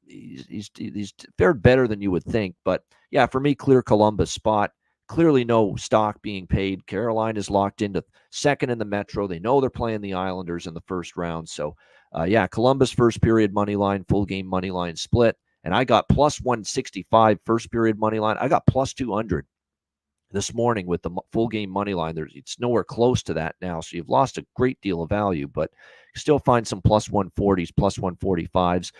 he's fared better than you would think. But yeah, for me, clear Columbus spot. Clearly no stock being paid. Carolina's locked into second in the Metro. They know they're playing the Islanders in the first round. So, Columbus first period money line, full game money line split. And I got +165 first period money line. I got +200 this morning with the full game money line. It's nowhere close to that now. So you've lost a great deal of value, but you still find some +140s, +145s.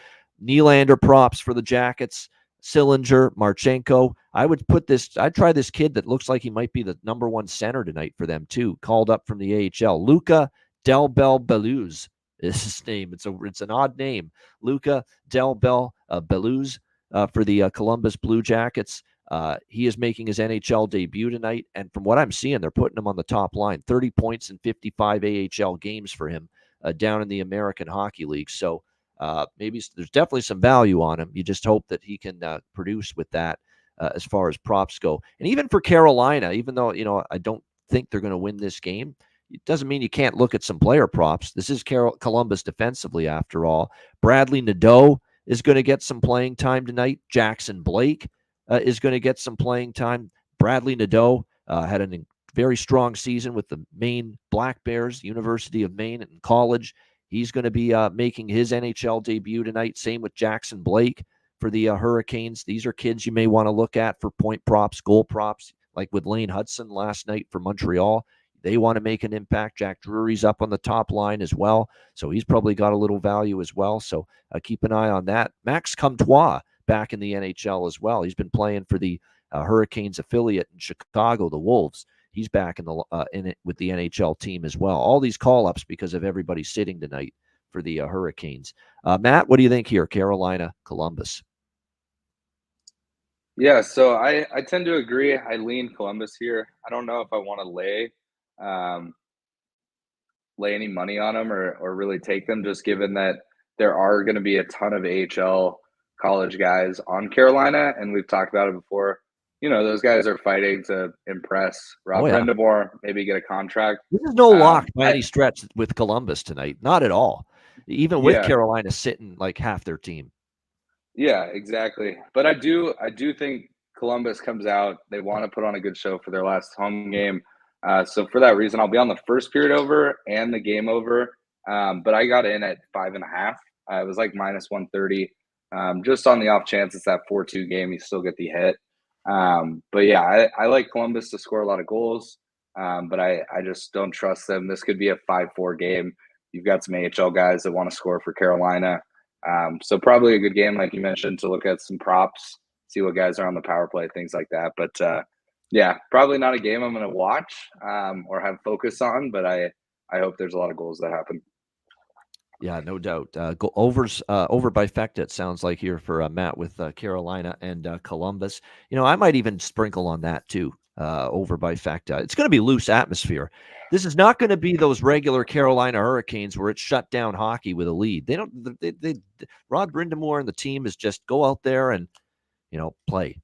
Nylander props for the Jackets. Sillinger, Marchenko. I'd try this kid that looks like he might be the number one center tonight for them too, called up from the AHL. Luca Del Bel Beluz is his name. It's an odd name. Luca Del Bel Beluz for the Columbus Blue Jackets. He is making his NHL debut tonight, and from what I'm seeing, they're putting him on the top line. 30 points in 55 AHL games for him down in the American Hockey League. So maybe there's definitely some value on him. You just hope that he can produce with that as far as props go. And even for Carolina, even though I don't think they're going to win this game, it doesn't mean you can't look at some player props. This is Columbus defensively, after all. Bradley Nadeau is going to get some playing time tonight. Jackson Blake is going to get some playing time. Bradley Nadeau had a very strong season with the Maine Black Bears, University of Maine in college. He's going to be making his NHL debut tonight. Same with Jackson Blake for the Hurricanes. These are kids you may want to look at for point props, goal props, like with Lane Hudson last night for Montreal. They want to make an impact. Jack Drury's up on the top line as well, so he's probably got a little value as well. So keep an eye on that. Max Comtois back in the NHL as well. He's been playing for the Hurricanes affiliate in Chicago, the Wolves. He's back in it with the NHL team as well. All these call-ups because of everybody sitting tonight for the Hurricanes. Matt, what do you think here? Carolina, Columbus. Yeah, so I tend to agree. I lean Columbus here. I don't know if I want to lay any money on them or really take them, just given that there are going to be a ton of AHL college guys on Carolina, and we've talked about it before. Those guys are fighting to impress. Rob Brindamore, maybe get a contract. There's no lock by any stretch with Columbus tonight. Not at all. Even with Carolina sitting like half their team. Yeah, exactly. But I do think Columbus comes out. They want to put on a good show for their last home game. So for that reason, I'll be on the first period over and the game over. But I got in at 5.5. It was like minus 130. Just on the off chance it's that 4-2 game, you still get the hit. But yeah, I like Columbus to score a lot of goals, but I just don't trust them. This could be a 5-4 game. You've got some AHL guys that want to score for Carolina. So probably a good game, like you mentioned, to look at some props, see what guys are on the power play, things like that. But yeah, probably not a game I'm going to watch or have focus on, but I hope there's a lot of goals that happen. Yeah, no doubt. Go over by Fecta, it sounds like here for Matt with Carolina and Columbus. I might even sprinkle on that too, over by Fecta. It's going to be loose atmosphere. This is not going to be those regular Carolina Hurricanes where it's shut down hockey with a lead. Rod Brindamore and the team is just go out there and, play.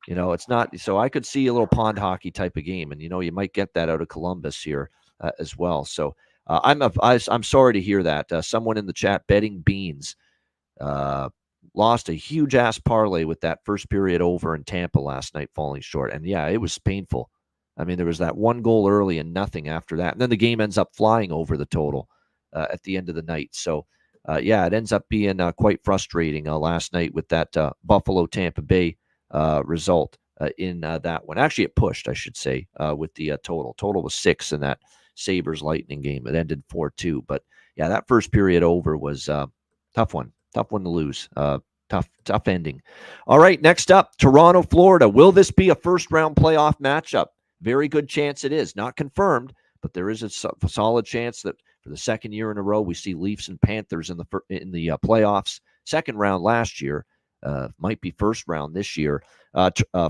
It's not, so I could see a little pond hockey type of game, and you might get that out of Columbus here as well. So I'm sorry to hear that. Someone in the chat, Betting Beans, lost a huge ass parlay with that first period over in Tampa last night, falling short. And yeah, it was painful. I mean, there was that one goal early and nothing after that. And then the game ends up flying over the total at the end of the night. So yeah, it ends up being quite frustrating last night with that Buffalo Tampa Bay result in that one. Actually, it pushed, I should say, with the total. Total was 6 in that Sabres Lightning game. It ended 4-2. But yeah, that first period over was tough one to lose. Tough ending. All right, next up, Toronto, Florida. Will this be a first-round playoff matchup? Very good chance it is. Not confirmed, but there is a solid chance that for the second year in a row we see Leafs and Panthers in the playoffs. Second round last year, might be first round this year.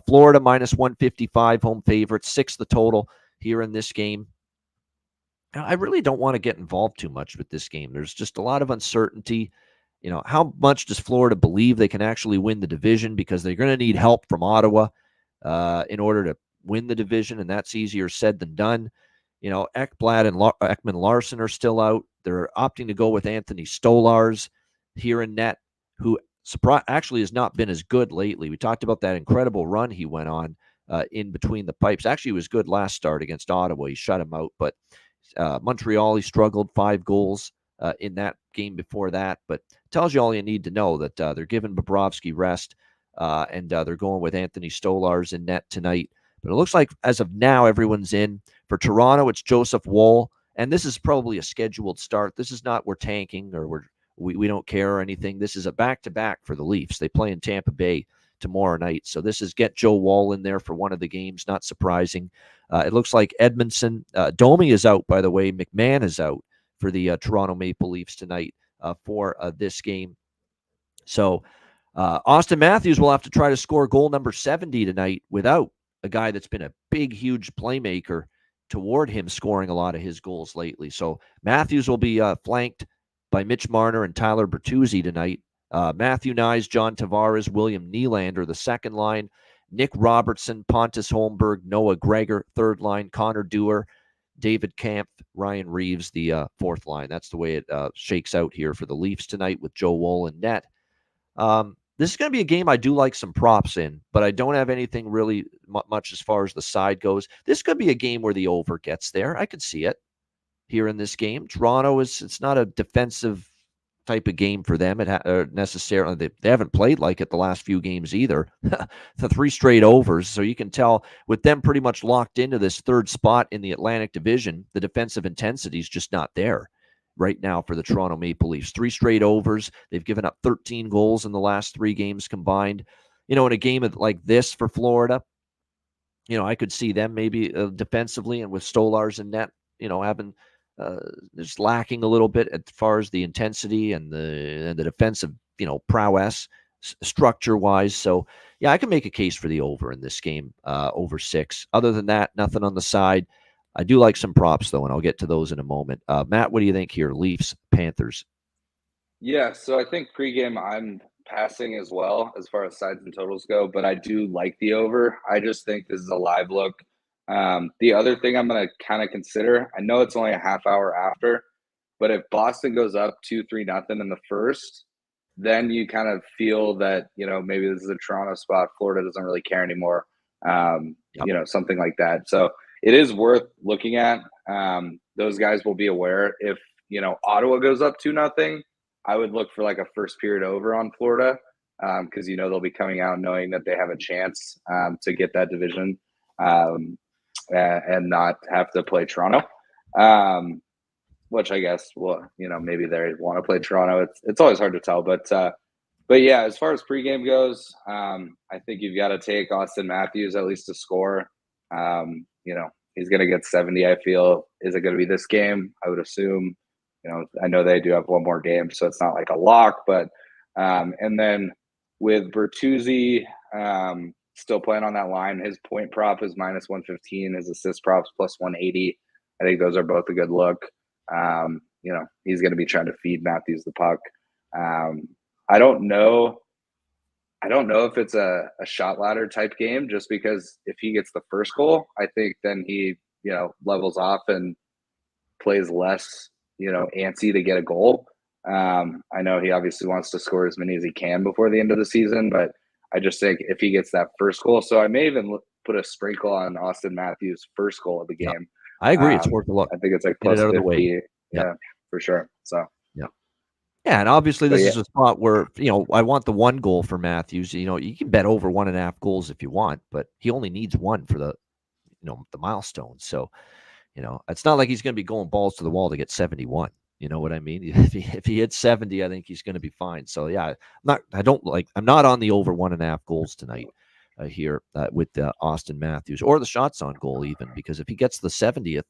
Florida minus 155, home favorite, 6 the total here in this game. I really don't want to get involved too much with this game. There's just a lot of uncertainty. How much does Florida believe they can actually win the division? Because they're going to need help from Ottawa in order to win the division, and that's easier said than done. Ekblad and Ekman Larson are still out. They're opting to go with Anthony Stolarz here in net, who actually has not been as good lately. We talked about that incredible run he went on in between the pipes. Actually, he was good last start against Ottawa. He shut him out, but Montreal, he struggled, 5 goals in that game before that. But tells you all you need to know that they're giving Bobrovsky rest, and they're going with Anthony Stolarz in net tonight. But it looks like as of now, everyone's in. For Toronto, it's Joseph Woll, and this is probably a scheduled start. This is not we're tanking or we don't care or anything. This is a back-to-back for the Leafs. They play in Tampa Bay tomorrow night. So this is get Joe Woll in there for one of the games. Not surprising. It looks like Edmondson, Domi is out, by the way. McMahon is out for the Toronto Maple Leafs tonight for this game. So Austin Matthews will have to try to score goal number 70 tonight without a guy that's been a big, huge playmaker toward him scoring a lot of his goals lately. So Matthews will be flanked by Mitch Marner and Tyler Bertuzzi tonight. Matthew Nyes, John Tavares, William Nylander, the second line. Nick Robertson, Pontus Holmberg, Noah Gregor, third line. Connor Dewar, David Kampf, Ryan Reeves, the fourth line. That's the way it shakes out here for the Leafs tonight with Joe Woll in net. This is going to be a game I do like some props in, but I don't have anything really much as far as the side goes. This could be a game where the over gets there. I could see it here in this game. Toronto it's not a defensive type of game for them. Necessarily, they haven't played like it the last few games either. The 3 straight overs, so you can tell with them pretty much locked into this third spot in the Atlantic Division, the defensive intensity is just not there right now for the Toronto Maple Leafs. 3 straight overs. They've given up 13 goals in the last 3 games combined. In a game like this for Florida, I could see them maybe defensively and with Stolarz in net, having just lacking a little bit as far as the intensity and the defensive, prowess structure wise. So yeah, I can make a case for the over in this game, over 6. Other than that, nothing on the side. I do like some props, though, and I'll get to those in a moment. Matt, what do you think here? Leafs, Panthers. Yeah, so I think pregame I'm passing as well as far as sides and totals go, but I do like the over. I just think this is a live look. The other thing I'm going to kind of consider, I know it's only a half hour after, but if Boston goes up 2-3-0 in the first, then you kind of feel that, maybe this is a Toronto spot. Florida doesn't really care anymore, something like that. So it is worth looking at. Those guys will be aware. If, Ottawa goes up 2-0, I would look for like a first period over on Florida because, they'll be coming out knowing that they have a chance to get that division and not have to play Toronto, which I guess, maybe they want to play Toronto. It's always hard to tell. But yeah, as far as pregame goes, I think you've got to take Austin Matthews at least to score. He's going to get 70, I feel. Is it going to be this game? I would assume. I know they do have one more game, so it's not like a lock. But and then with Bertuzzi still playing on that line, his point prop is -115. His assist props +180. I think those are both a good look. He's going to be trying to feed Matthews the puck. I don't know if it's a shot ladder type game, just because if he gets the first goal, I think then he, levels off and plays less, antsy to get a goal. I know he obviously wants to score as many as he can before the end of the season, but I just think if he gets that first goal, so I may even put a sprinkle on Austin Matthews' first goal of the game. I agree. It's worth a look. I think it's like Get it out of the +50. way. Yeah, for sure. So. Yeah, and obviously this is a spot where, I want the 1 goal for Matthews. You can bet over 1.5 goals if you want, but he only needs 1 for the milestone. So, it's not like he's going to be going balls to the wall to get 71. You know what I mean? If he hits 70, I think he's going to be fine. So yeah, I'm not on the over 1.5 goals tonight here with Austin Matthews or the shots on goal even, because if he gets the 70th,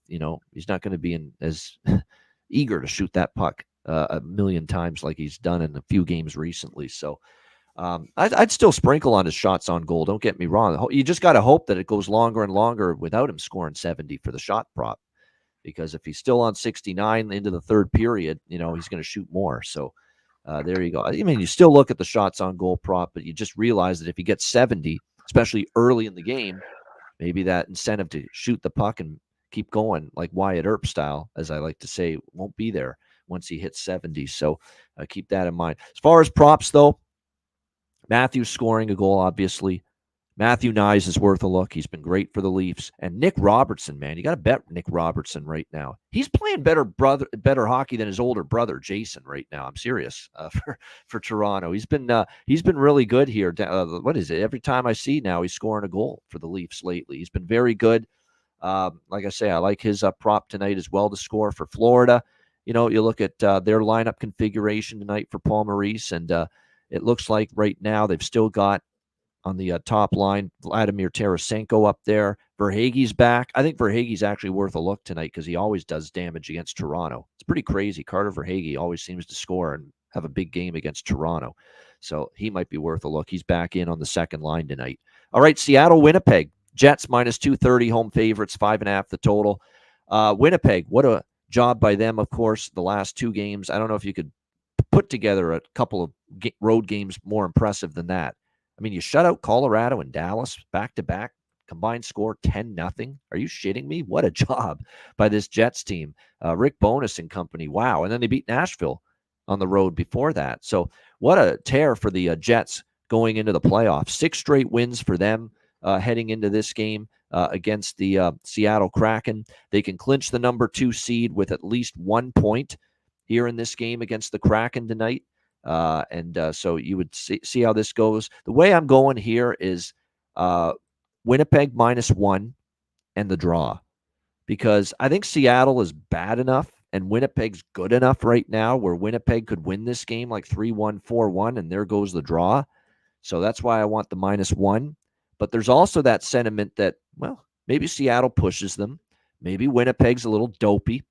he's not going to be as eager to shoot that puck a million times like he's done in a few games recently. So I'd still sprinkle on his shots on goal. Don't get me wrong. You just got to hope that it goes longer and longer without him scoring 70 for the shot prop, because if he's still on 69 into the third period, he's going to shoot more. So there you go. I mean, you still look at the shots on goal prop, but you just realize that if he gets 70, especially early in the game, maybe that incentive to shoot the puck and keep going like Wyatt Earp style, as I like to say, won't be there once he hits 70. So keep that in mind. As far as props, though, Matthews scoring a goal, obviously. Matthew Nyes is worth a look. He's been great for the Leafs. And Nick Robertson, man, you got to bet Nick Robertson right now. He's playing better hockey than his older brother Jason right now. I'm serious for Toronto. He's been really good here. What is it? Every time I see now, he's scoring a goal for the Leafs lately. He's been very good. Like I say, I like his prop tonight as well to score for Florida. You look at their lineup configuration tonight for Paul Maurice, and it looks like right now they've still got on the top line. Vladimir Tarasenko up there. Verhaeghe's back. I think Verhaeghe's actually worth a look tonight because he always does damage against Toronto. It's pretty crazy. Carter Verhaeghe always seems to score and have a big game against Toronto. So he might be worth a look. He's back in on the second line tonight. All right, Seattle, Winnipeg. Jets minus 230, home favorites, 5.5 the total. Winnipeg, what a job by them, of course, the last two games. I don't know if you could put together a couple of road games more impressive than that. I mean, you shut out Colorado and Dallas back-to-back, combined score 10-0. Are you shitting me? What a job by this Jets team. Rick Bowness and company, wow. And then they beat Nashville on the road before that. So what a tear for the Jets going into the playoffs. 6 straight wins for them heading into this game against the Seattle Kraken. They can clinch the number 2 seed with at least 1 point here in this game against the Kraken tonight. So you would see how this goes. The way I'm going here is Winnipeg -1 and the draw, because I think Seattle is bad enough and Winnipeg's good enough right now where Winnipeg could win this game like 3-1, 4-1, and there goes the draw. So that's why I want the -1. But there's also that sentiment that, well, maybe Seattle pushes them. Maybe Winnipeg's a little dopey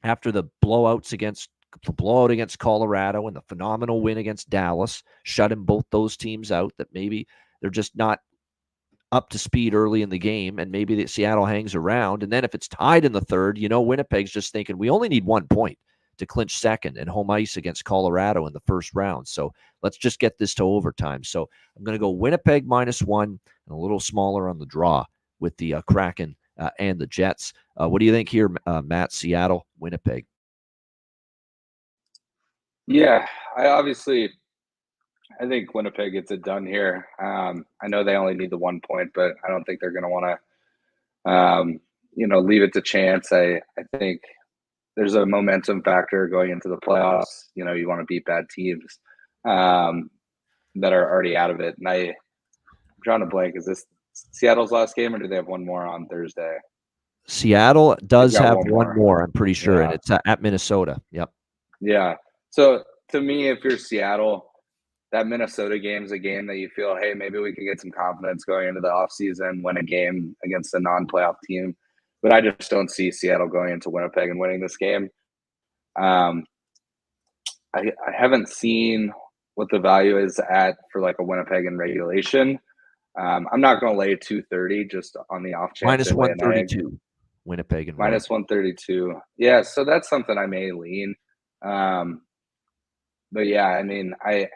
after the blowout against Colorado and the phenomenal win against Dallas, shutting both those teams out, that maybe they're just not up to speed early in the game, and maybe Seattle hangs around. And then if it's tied in the third, Winnipeg's just thinking, we only need 1 point to clinch second and home ice against Colorado in the first round. So let's just get this to overtime. So I'm going to go Winnipeg -1 and a little smaller on the draw with the Kraken and the Jets. What do you think here, Matt? Seattle, Winnipeg? Yeah, I think Winnipeg gets it done here. I know they only need the 1 point, but I don't think they're going to want to, leave it to chance. I think there's a momentum factor going into the playoffs. You want to beat bad teams that are already out of it. And I'm drawing a blank. Is this Seattle's last game, or do they have one more on Thursday? Seattle does have one more, I'm pretty sure, and it's at Minnesota. Yep. Yeah. So to me, if you're Seattle, that Minnesota game is a game that you feel, hey, maybe we can get some confidence going into the offseason, win a game against a non-playoff team. But I just don't see Seattle going into Winnipeg and winning this game. I haven't seen what the value is at for like a Winnipeg in regulation. I'm not going to lay 230 just on the off chance. -132, Winnipeg and -132. Yeah, so that's something I may lean. But yeah, I mean, I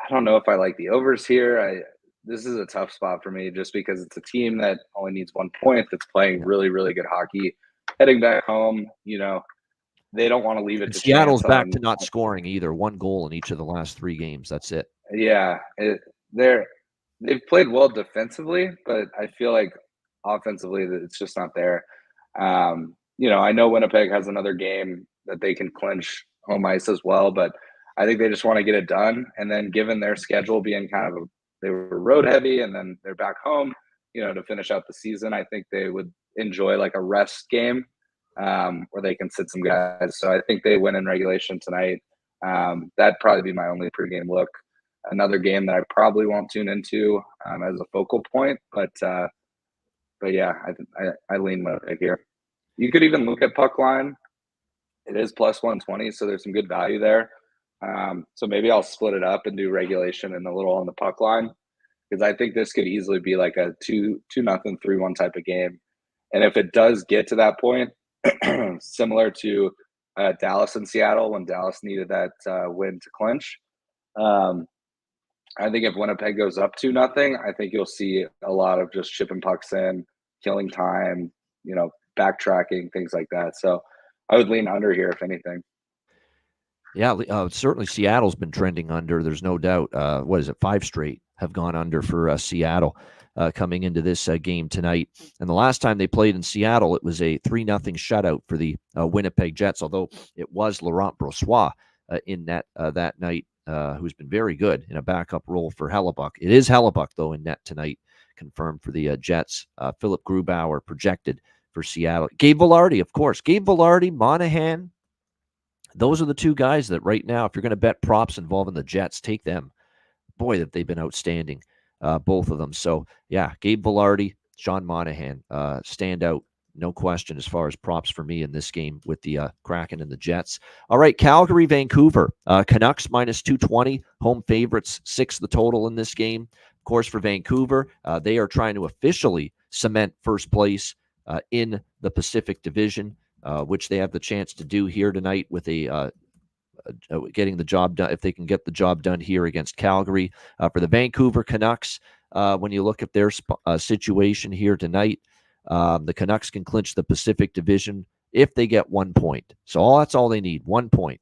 don't know if I like the overs here. This is a tough spot for me just because it's a team that only needs 1 point, that's playing really, really good hockey. Heading back home, they don't want to leave it to Seattle's back to not scoring either. 1 goal in each of the last 3 games. That's it. Yeah, they've played well defensively, but I feel like offensively that it's just not there. I know Winnipeg has another game that they can clinch home ice as well, but I think they just want to get it done. And then given their schedule being they were road heavy and then they're back home, to finish out the season, I think they would enjoy like a rest game where they can sit some guys. So I think they win in regulation tonight. That'd probably be my only pregame look. Another game that I probably won't tune into as a focal point, but yeah, I lean Winnipeg here. You could even look at puck line. It is +120, so there's some good value there. So maybe I'll split it up and do regulation and a little on the puck line, because I think this could easily be like a 2-0, 3-1 type of game. And if it does get to that point, similar to Dallas and Seattle when Dallas needed that win to clinch, I think if Winnipeg goes up 2-0, I think you'll see a lot of just chipping pucks in, killing time, backtracking, things like that. So I would lean under here, if anything. Yeah, certainly Seattle's been trending under. There's no doubt. 5 straight have gone under for Seattle coming into this game tonight. And the last time they played in Seattle, it was a 3-0 shutout for the Winnipeg Jets, although it was Laurent Brossoit in net that night, who's been very good in a backup role for Hellebuck. It is Hellebuck, though, in net tonight, confirmed for the Jets. Philip Grubauer projected for Seattle. Gabe Vilardi, of course. Gabe Vilardi, Monahan. Those are the 2 guys that right now, if you're going to bet props involving the Jets, take them. Boy, that they've been outstanding both of them. So, yeah, Gabe Vilardi, Sean Monahan, stand out. No question as far as props for me in this game with the Kraken and the Jets. All right, Calgary, Vancouver. Canucks minus 220. Home favorites, 6 the total in this game. Of course, for Vancouver, they are trying to officially cement first place in the Pacific Division, which they have the chance to do here tonight with getting the job done, if they can get the job done here against Calgary. For the Vancouver Canucks, when you look at their situation here tonight, the Canucks can clinch the Pacific Division if they get 1 point. So that's all they need, 1 point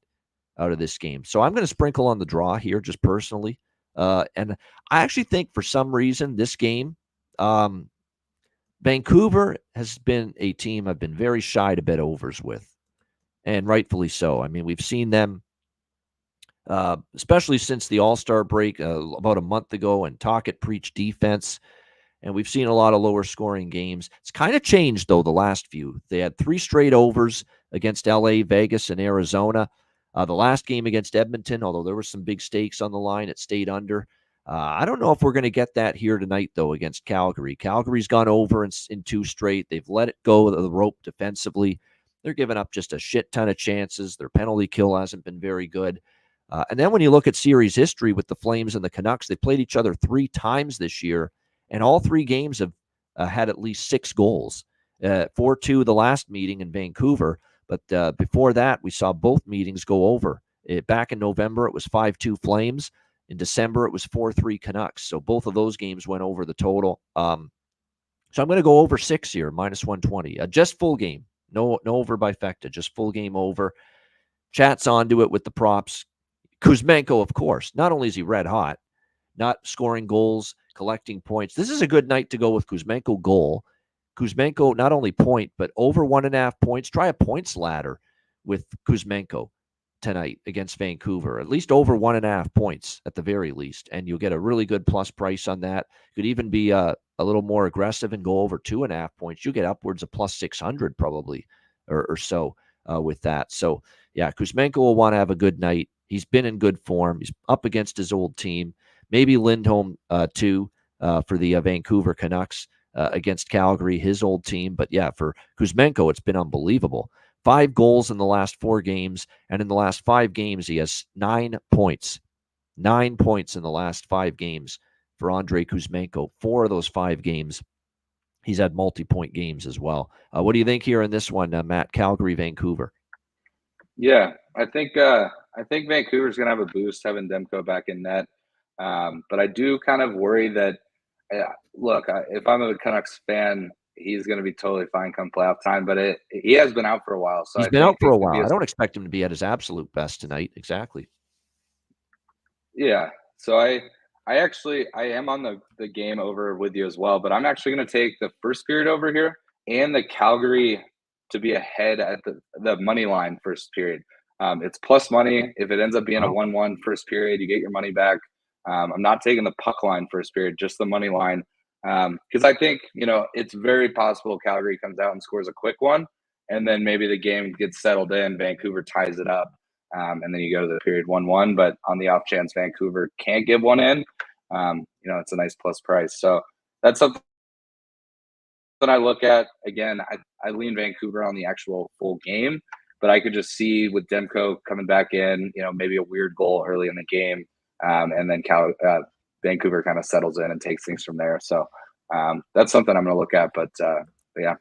out of this game. So I'm going to sprinkle on the draw here just personally. And I actually think for some reason this game, Vancouver has been a team I've been very shy to bet overs with, and rightfully so. I mean, we've seen them, especially since the All-Star break about a month ago, and Tocchet preached defense, and we've seen a lot of lower scoring games. It's kind of changed, though, the last few. They had 3 straight overs against LA, Vegas, and Arizona. The last game against Edmonton, although there were some big stakes on the line, it stayed under. I don't know if we're going to get that here tonight, though, against Calgary. Calgary's gone over in 2 straight. They've let it go of the rope defensively. They're giving up just a shit ton of chances. Their penalty kill hasn't been very good. And then when you look at series history with the Flames and the Canucks, they played each other 3 times this year, and all 3 games have had at least 6 goals. 4-2 the last meeting in Vancouver, but before that, we saw both meetings go over. Back in November, it was 5-2 Flames. In December, it was 4-3 Canucks. So both of those games went over the total. So I'm going to go over 6 here, minus 120. Just full game. No over by Fecta, just full game over. Chat's onto it with the props. Kuzmenko, of course. Not only is he red hot, not scoring goals, collecting points. This is a good night to go with Kuzmenko goal. Kuzmenko, not only point, but over 1.5 points. Try a points ladder with Kuzmenko tonight against Vancouver. At least over 1.5 points at the very least. And you'll get a really good plus price on that. Could even be a little more aggressive and go over 2.5 points. You get upwards of plus 600 probably or so with that. So, yeah, Kuzmenko will want to have a good night. He's been in good form. He's up against his old team. Maybe Lindholm, too, for the Vancouver Canucks against Calgary, his old team. But, yeah, for Kuzmenko, it's been unbelievable. 5 goals in the last 4 games, and in the last 5 games, he has 9 points. 9 points in the last 5 games for Andrei Kuzmenko. 4 of those 5 games, he's had multi-point games as well. What do you think here in this one, Matt? Calgary, Vancouver. Yeah, I think Vancouver's going to have a boost having Demko back in net. But I do kind of worry that, look, if I'm a Canucks fan, he's going to be totally fine come playoff time. But he has been out for a while. So he's been out for a while. I don't expect him to be at his absolute best tonight. Exactly. Yeah. So I am on the game over with you as well. But I'm actually going to take the first period over here and the Calgary to be ahead at the money line first period. It's plus money. If it ends up being a 1-1 first period, you get your money back. I'm not taking the puck line first period, just the money line. Because I think, it's very possible Calgary comes out and scores a quick one, and then maybe the game gets settled in, Vancouver ties it up, and then you go to the period 1-1. But on the off chance Vancouver can't give one in, it's a nice plus price. So that's something that I look at. Again, I lean Vancouver on the actual full game, but I could just see with Demko coming back in, maybe a weird goal early in the game, and then Vancouver kind of settles in and takes things from there. So that's something I'm going to look at. But yeah.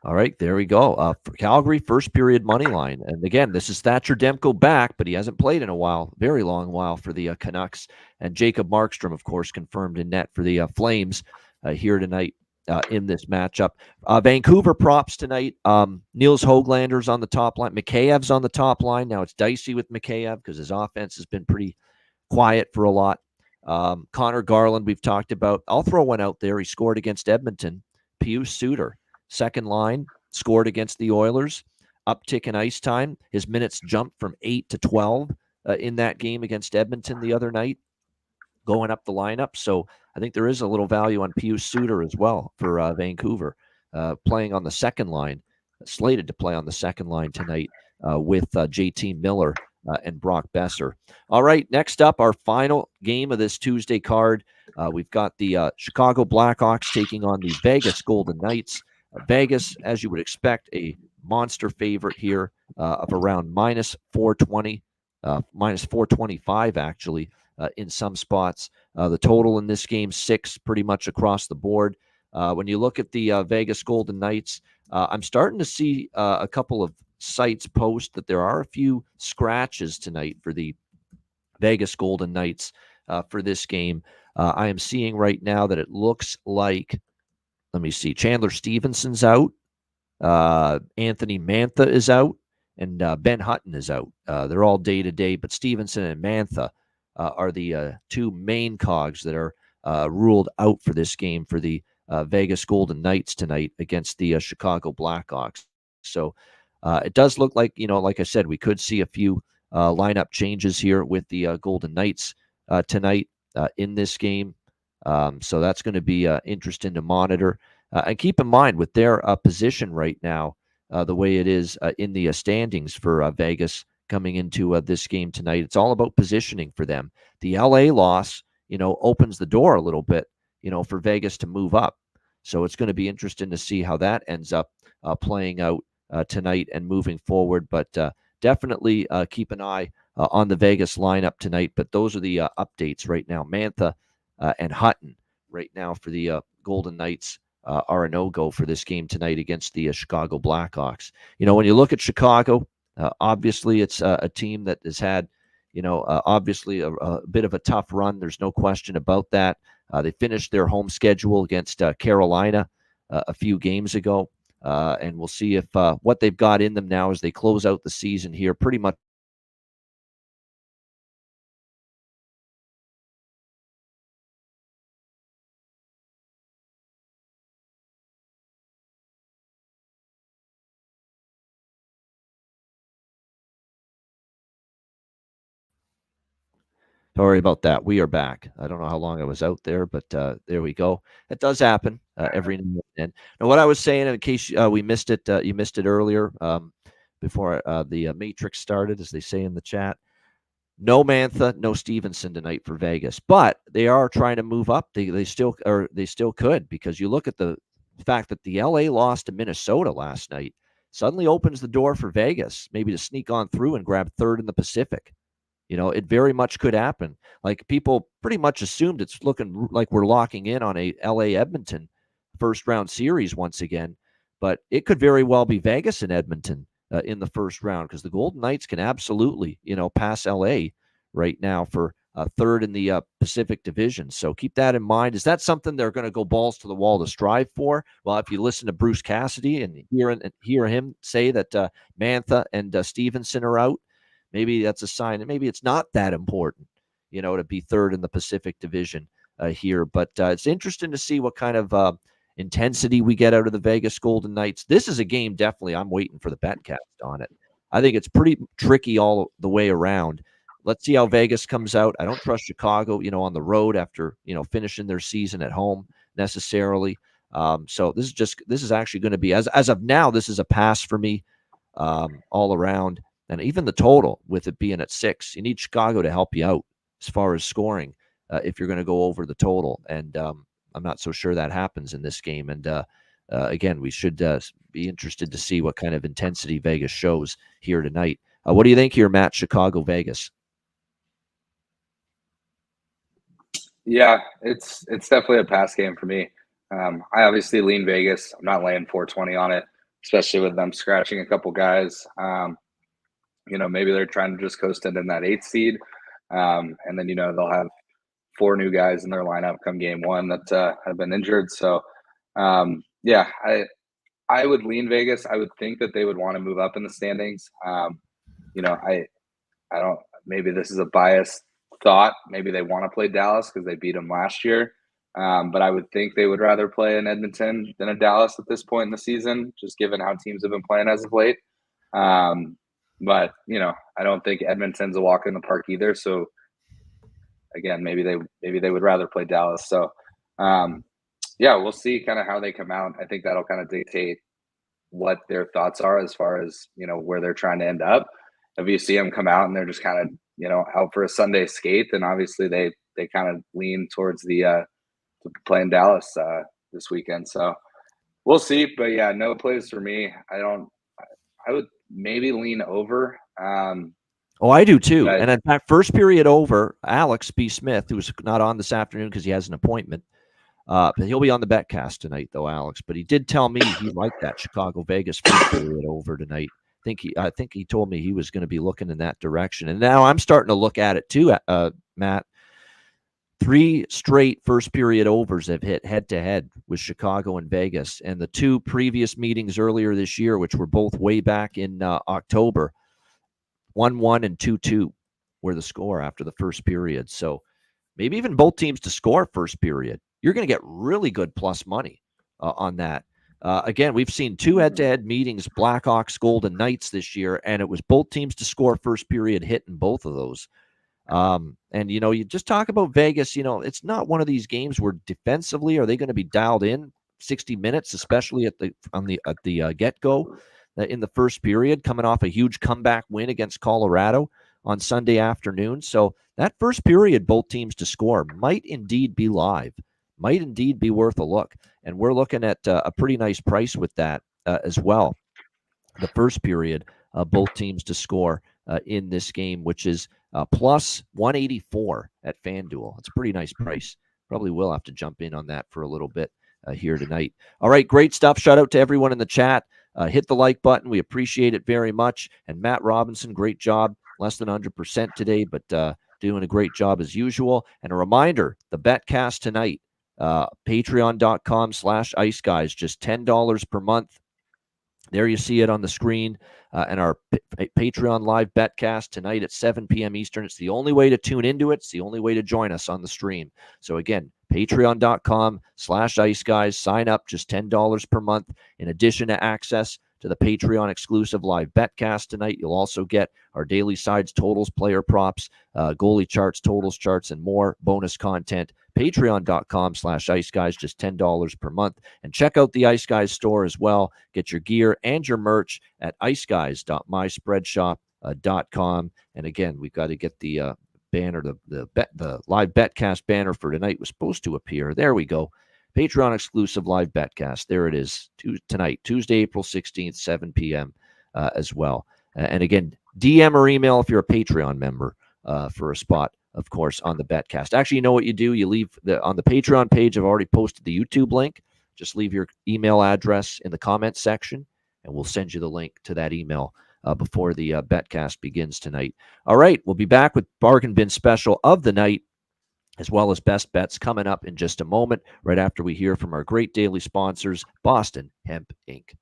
All right, there we go. For Calgary, first period money line. And again, this is Thatcher Demko back, but he hasn't played in a while, very long while for the Canucks. And Jacob Markstrom, of course, confirmed in net for the Flames here tonight in this matchup. Vancouver props tonight. Niels Höglander's on the top line. Mikheyev's on the top line. Now it's dicey with Mikheyev because his offense has been pretty quiet for a lot. Connor Garland, we've talked about. I'll throw one out there. He scored against Edmonton. Pius Suter, second line, scored against the Oilers. Uptick in ice time. His minutes jumped from 8 to 12 in that game against Edmonton the other night, going up the lineup. So I think there is a little value on Pius Suter as well for Vancouver, playing on the second line, slated to play on the second line tonight with JT Miller and Brock Besser. All right, next up, our final game of this Tuesday card. We've got the Chicago Blackhawks taking on the Vegas Golden Knights. Vegas, as you would expect, a monster favorite here of around minus 420, minus 425 actually in some spots. The total in this game, 6 pretty much across the board. When you look at the Vegas Golden Knights, I'm starting to see a couple of sites post that there are a few scratches tonight for the Vegas Golden Knights for this game. I am seeing right now that it looks like, let me see, Chandler Stevenson's out, Anthony Mantha is out, and Ben Hutton is out. They're all day-to-day, but Stevenson and Mantha are the two main cogs that are ruled out for this game for the Vegas Golden Knights tonight against the Chicago Blackhawks. So it does look like, like I said, we could see a few lineup changes here with the Golden Knights tonight in this game. So that's going to be interesting to monitor. And keep in mind with their position right now, the way it is in the standings for Vegas coming into this game tonight, it's all about positioning for them. The LA loss, opens the door a little bit, for Vegas to move up. So it's going to be interesting to see how that ends up playing out tonight and moving forward. But definitely keep an eye on the Vegas lineup tonight. But those are the updates right now. Mantha and Hutton right now for the Golden Knights are a no-go for this game tonight against the Chicago Blackhawks. When you look at Chicago, obviously it's a team that has had, obviously a bit of a tough run. There's no question about that. They finished their home schedule against Carolina a few games ago, and we'll see if what they've got in them now as they close out the season here pretty much. Sorry about that. We are back. I don't know how long I was out there, but there we go. It does happen every now and then. Now, what I was saying, in case we missed it, you missed it earlier before the Matrix started, as they say in the chat. No Mantha, no Stevenson tonight for Vegas, but they are trying to move up. They still could, because you look at the fact that the LA loss to Minnesota last night suddenly opens the door for Vegas maybe to sneak on through and grab third in the Pacific. It very much could happen. Like, people pretty much assumed it's looking like we're locking in on a LA Edmonton first round series once again, but it could very well be Vegas and Edmonton in the first round, because the Golden Knights can absolutely, pass LA right now for third in the Pacific Division. So keep that in mind. Is that something they're going to go balls to the wall to strive for? Well, if you listen to Bruce Cassidy and hear him say that Mantha and Stevenson are out, maybe that's a sign, and maybe it's not that important, to be third in the Pacific Division here. But it's interesting to see what kind of intensity we get out of the Vegas Golden Knights. This is a game, definitely, I'm waiting for the betcast on it. I think it's pretty tricky all the way around. Let's see how Vegas comes out. I don't trust Chicago, on the road after, finishing their season at home necessarily. So this is actually going to be, as of now, this is a pass for me all around. And even the total, with it being at 6, you need Chicago to help you out as far as scoring if you're going to go over the total. And I'm not so sure that happens in this game. And again, we should be interested to see what kind of intensity Vegas shows here tonight. What do you think here, Matt? Chicago, Vegas? Yeah, it's definitely a pass game for me. I obviously lean Vegas. I'm not laying 420 on it, especially with them scratching a couple guys. Maybe they're trying to just coast it in that 8th seed. And then, they'll have 4 new guys in their lineup come game 1 that have been injured. So, yeah, I would lean Vegas. I would think that they would want to move up in the standings. I don't, maybe this is a biased thought. Maybe they want to play Dallas because they beat them last year. But I would think they would rather play in Edmonton than in Dallas at this point in the season, just given how teams have been playing as of late. But I don't think Edmonton's a walk in the park either. So again, maybe they would rather play Dallas. So yeah, we'll see kind of how they come out. I think that'll kind of dictate what their thoughts are as far as where they're trying to end up. if you see them come out and they're just kind of, out for a Sunday skate, then obviously they kind of lean towards the playing Dallas this weekend. So we'll see. But yeah, no plays for me. I would maybe lean over. Oh, I do too. But And in fact, first period over, Alex B. Smith, who's not on this afternoon because he has an appointment, but he'll be on the betcast tonight, though, Alex. But he did tell me he liked that Chicago Vegas first period over tonight. I think he told me he was going to be looking in that direction. And now I'm starting to look at it too, Matt. 3 straight first period overs have hit head to head with Chicago and Vegas. And the 2 previous meetings earlier this year, which were both way back in October, 1-1 and 2-2 were the score after the first period. So maybe even both teams to score first period. You're going to get really good plus money on that. Again, we've seen 2 head-to-head meetings, Blackhawks, Golden Knights this year, and it was both teams to score first period hit in both of those. And, you just talk about Vegas, it's not one of these games where defensively are they going to be dialed in 60 minutes, especially at the get-go in the first period, coming off a huge comeback win against Colorado on Sunday afternoon. So that first period, both teams to score might indeed be live, might indeed be worth a look. And we're looking at a pretty nice price with that as well. The first period, both teams to score in this game, which is plus 184 at FanDuel. It's a pretty nice price. Probably will have to jump in on that for a little bit here tonight. All right, great stuff. Shout out to everyone in the chat. Hit the like button. We appreciate it very much. And Matt Robinson, great job. Less than 100% today, but doing a great job as usual. And a reminder, the betcast tonight, patreon.com/ice guys, just $10 per month. There you see it on the screen. And our Patreon live betcast tonight at 7 p.m. Eastern. It's the only way to tune into it. It's the only way to join us on the stream. So again, patreon.com/ice guys. Sign up, just $10 per month. In addition to access to the Patreon exclusive live betcast tonight, you'll also get our daily sides, totals, player props, goalie charts, totals charts, and more bonus content. Patreon.com/ice guys, just $10 per month. And check out the Ice Guys store as well. Get your gear and your merch at iceguys.myspreadshop.com. And again, we've got to get the banner, the live betcast banner for tonight was supposed to appear. There we go. Patreon exclusive live betcast. There it is tonight, Tuesday, April 16th, 7 p.m. As well. And again, DM or email if you're a Patreon member for a spot, of course, on the betcast. Actually, you know what you do? You leave on the Patreon page. I've already posted the YouTube link. Just leave your email address in the comments section, and we'll send you the link to that email before the betcast begins tonight. All right, we'll be back with Bargain Bin Special of the night, as well as best bets coming up in just a moment, right after we hear from our great daily sponsors, Boston Hemp Inc.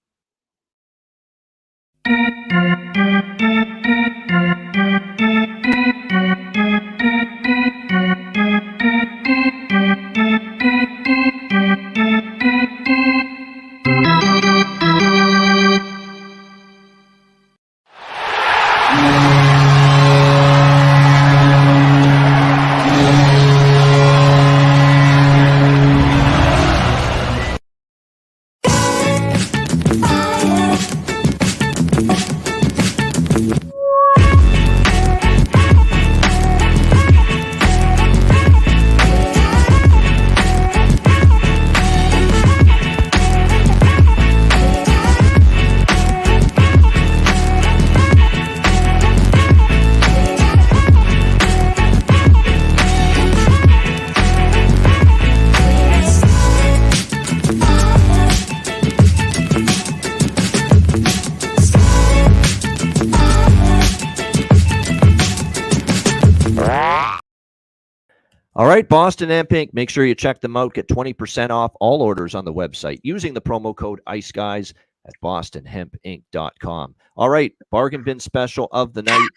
All right, Boston Hemp Inc. Make sure you check them out. Get 20% off all orders on the website using the promo code ICEGUYS at bostonhempinc.com. All right, bargain bin special of the night.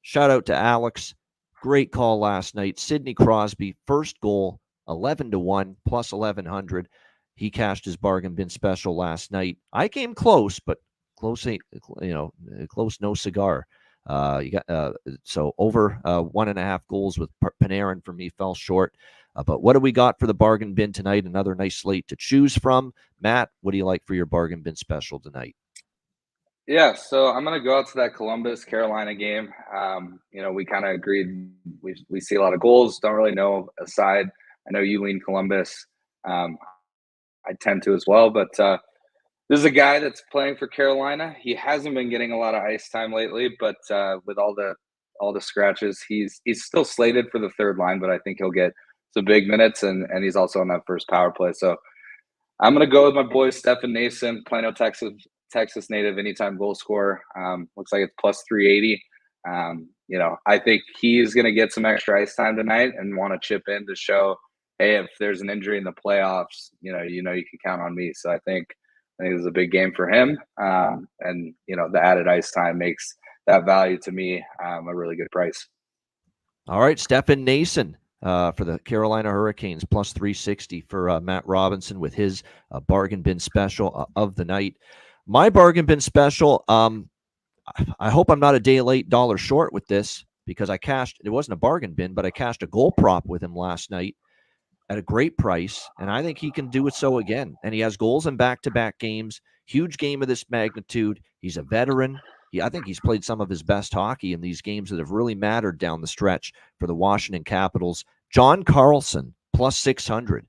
Shout out to Alex. Great call last night. Sidney Crosby, first goal, 11-1, plus 1,100. He cashed his bargain bin special last night. I came close, but close ain't, close no cigar. You got so over 1.5 goals with Panarin for me fell short. But what do we got for the bargain bin tonight? Another nice slate to choose from. Matt, what do you like for your bargain bin special tonight? Yeah, so I'm gonna go out to that Columbus Carolina game. We kind of agreed. We see a lot of goals. Don't really know a side. I know you lean Columbus. Um, I tend to as well, but this is a guy that's playing for Carolina. He hasn't been getting a lot of ice time lately, but with all the scratches, he's still slated for the third line. But I think he'll get some big minutes, and he's also on that first power play. So I'm gonna go with my boy Stefan Nason, Plano, Texas native, anytime goal scorer. Looks like it's plus 380. I think he's gonna get some extra ice time tonight and want to chip in to show, hey, if there's an injury in the playoffs, you can count on me. So I think this is a big game for him, and the added ice time makes that value to me a really good price. All right, Stefan Nason for the Carolina Hurricanes, plus 360 for Matt Robinson with his bargain bin special of the night. My bargain bin special, I hope I'm not a day late, dollar short with this, because I cashed, it wasn't a bargain bin, but I cashed a goal prop with him last night at a great price, and I think he can do it so again. And he has goals in back-to-back games, huge game of this magnitude. He's a veteran. I think he's played some of his best hockey in these games that have really mattered down the stretch for the Washington Capitals. John Carlson, plus 600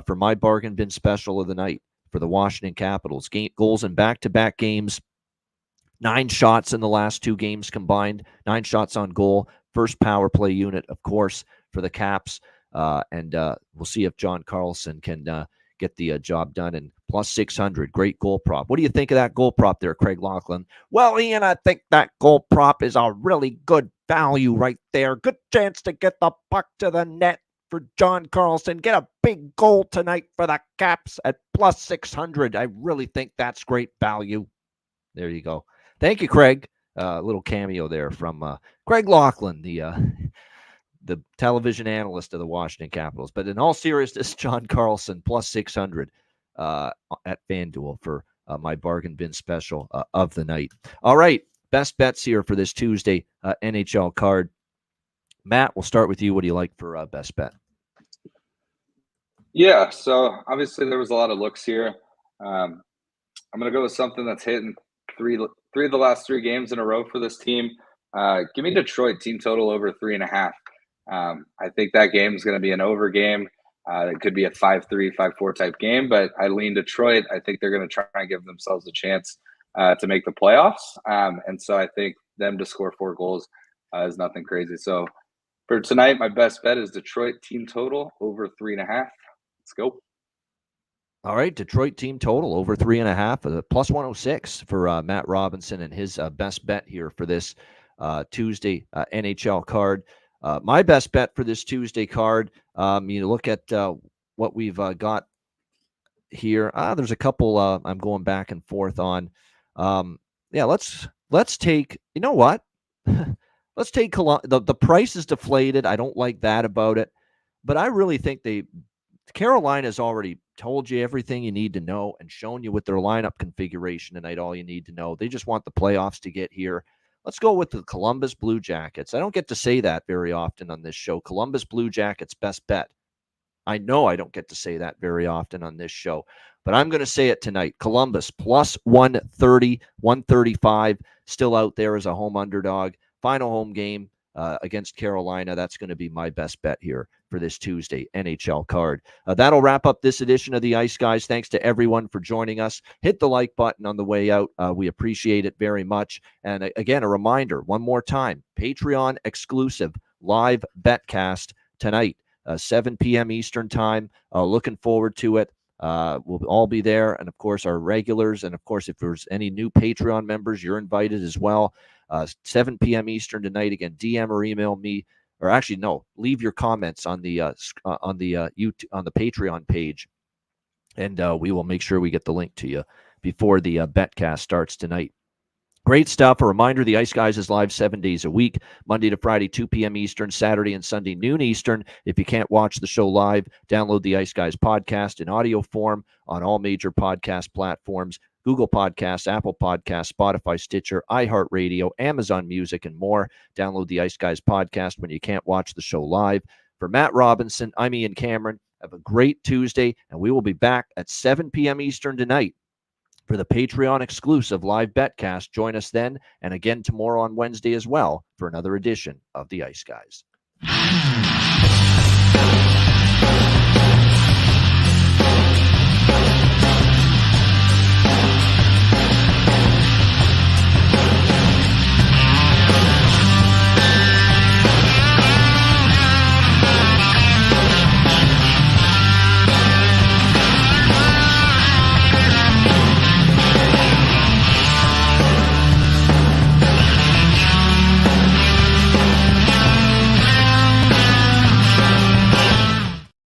for my bargain bin special of the night for the Washington Capitals. Goals in back-to-back games, 9 shots in the last 2 games combined, 9 shots on goal, first power play unit, of course, for the Caps. And we'll see if John Carlson can get the job done. And plus 600, great goal prop. What do you think of that goal prop there, Craig Laughlin? Well, Ian, I think that goal prop is a really good value right there. Good chance to get the puck to the net for John Carlson. Get a big goal tonight for the Caps at plus 600. I really think that's great value. There you go. Thank you, Craig. A little cameo there from Craig Laughlin, the television analyst of the Washington Capitals. But in all seriousness, John Carlson, plus 600 at FanDuel for my bargain bin special of the night. All right, best bets here for this Tuesday NHL card. Matt, we'll start with you. What do you like for best bet? Yeah, so obviously there was a lot of looks here. I'm going to go with something that's hitting three of the last 3 games in a row for this team. Give me Detroit team total over 3.5. I think that game is going to be an over game. It could be a 5-3, 5-4 type game, but I lean Detroit. I think they're going to try and give themselves a chance to make the playoffs. And so I think them to score 4 goals is nothing crazy. So for tonight, my best bet is Detroit team total over 3.5. Let's go. All right, Detroit team total over 3.5, plus 106 for Matt Robinson and his best bet here for this Tuesday NHL card. My best bet for this Tuesday card, you look at what we've got here. There's a couple I'm going back and forth on. Let's take, you know what? Let's take the price is deflated. I don't like that about it, but I really think Carolina's already told you everything you need to know and shown you with their lineup configuration tonight all you need to know. They just want the playoffs to get here. Let's go with the Columbus Blue Jackets. I don't get to say that very often on this show. Columbus Blue Jackets best bet. I know I don't get to say that very often on this show, but I'm going to say it tonight. Columbus plus 130, 135, still out there as a home underdog. Final home game against Carolina. That's going to be my best bet here for this Tuesday NHL card. That'll wrap up this edition of the Ice Guys. Thanks to everyone for joining us. Hit the like button on the way out. We appreciate it very much. And again, a reminder, one more time, Patreon exclusive live betcast tonight, 7 p.m. Eastern time. Looking forward to it. We'll all be there. And of course, our regulars. And of course, if there's any new Patreon members, you're invited as well. 7 p.m. Eastern tonight. Again, DM or email me, or actually, no, leave your comments on the YouTube, on the Patreon page, and we will make sure we get the link to you before the betcast starts tonight. Great stuff. A reminder, the Ice Guys is live 7 days a week, Monday to Friday, 2 p.m. Eastern, Saturday and Sunday, noon Eastern. If you can't watch the show live, download the Ice Guys podcast in audio form on all major podcast platforms: Google Podcasts, Apple Podcasts, Spotify, Stitcher, iHeartRadio, Amazon Music, and more. Download the Ice Guys podcast when you can't watch the show live. For Matt Robinson, I'm Ian Cameron. Have a great Tuesday, and we will be back at 7 p.m. Eastern tonight for the Patreon exclusive live betcast. Join us then, and again tomorrow on Wednesday as well for another edition of the Ice Guys.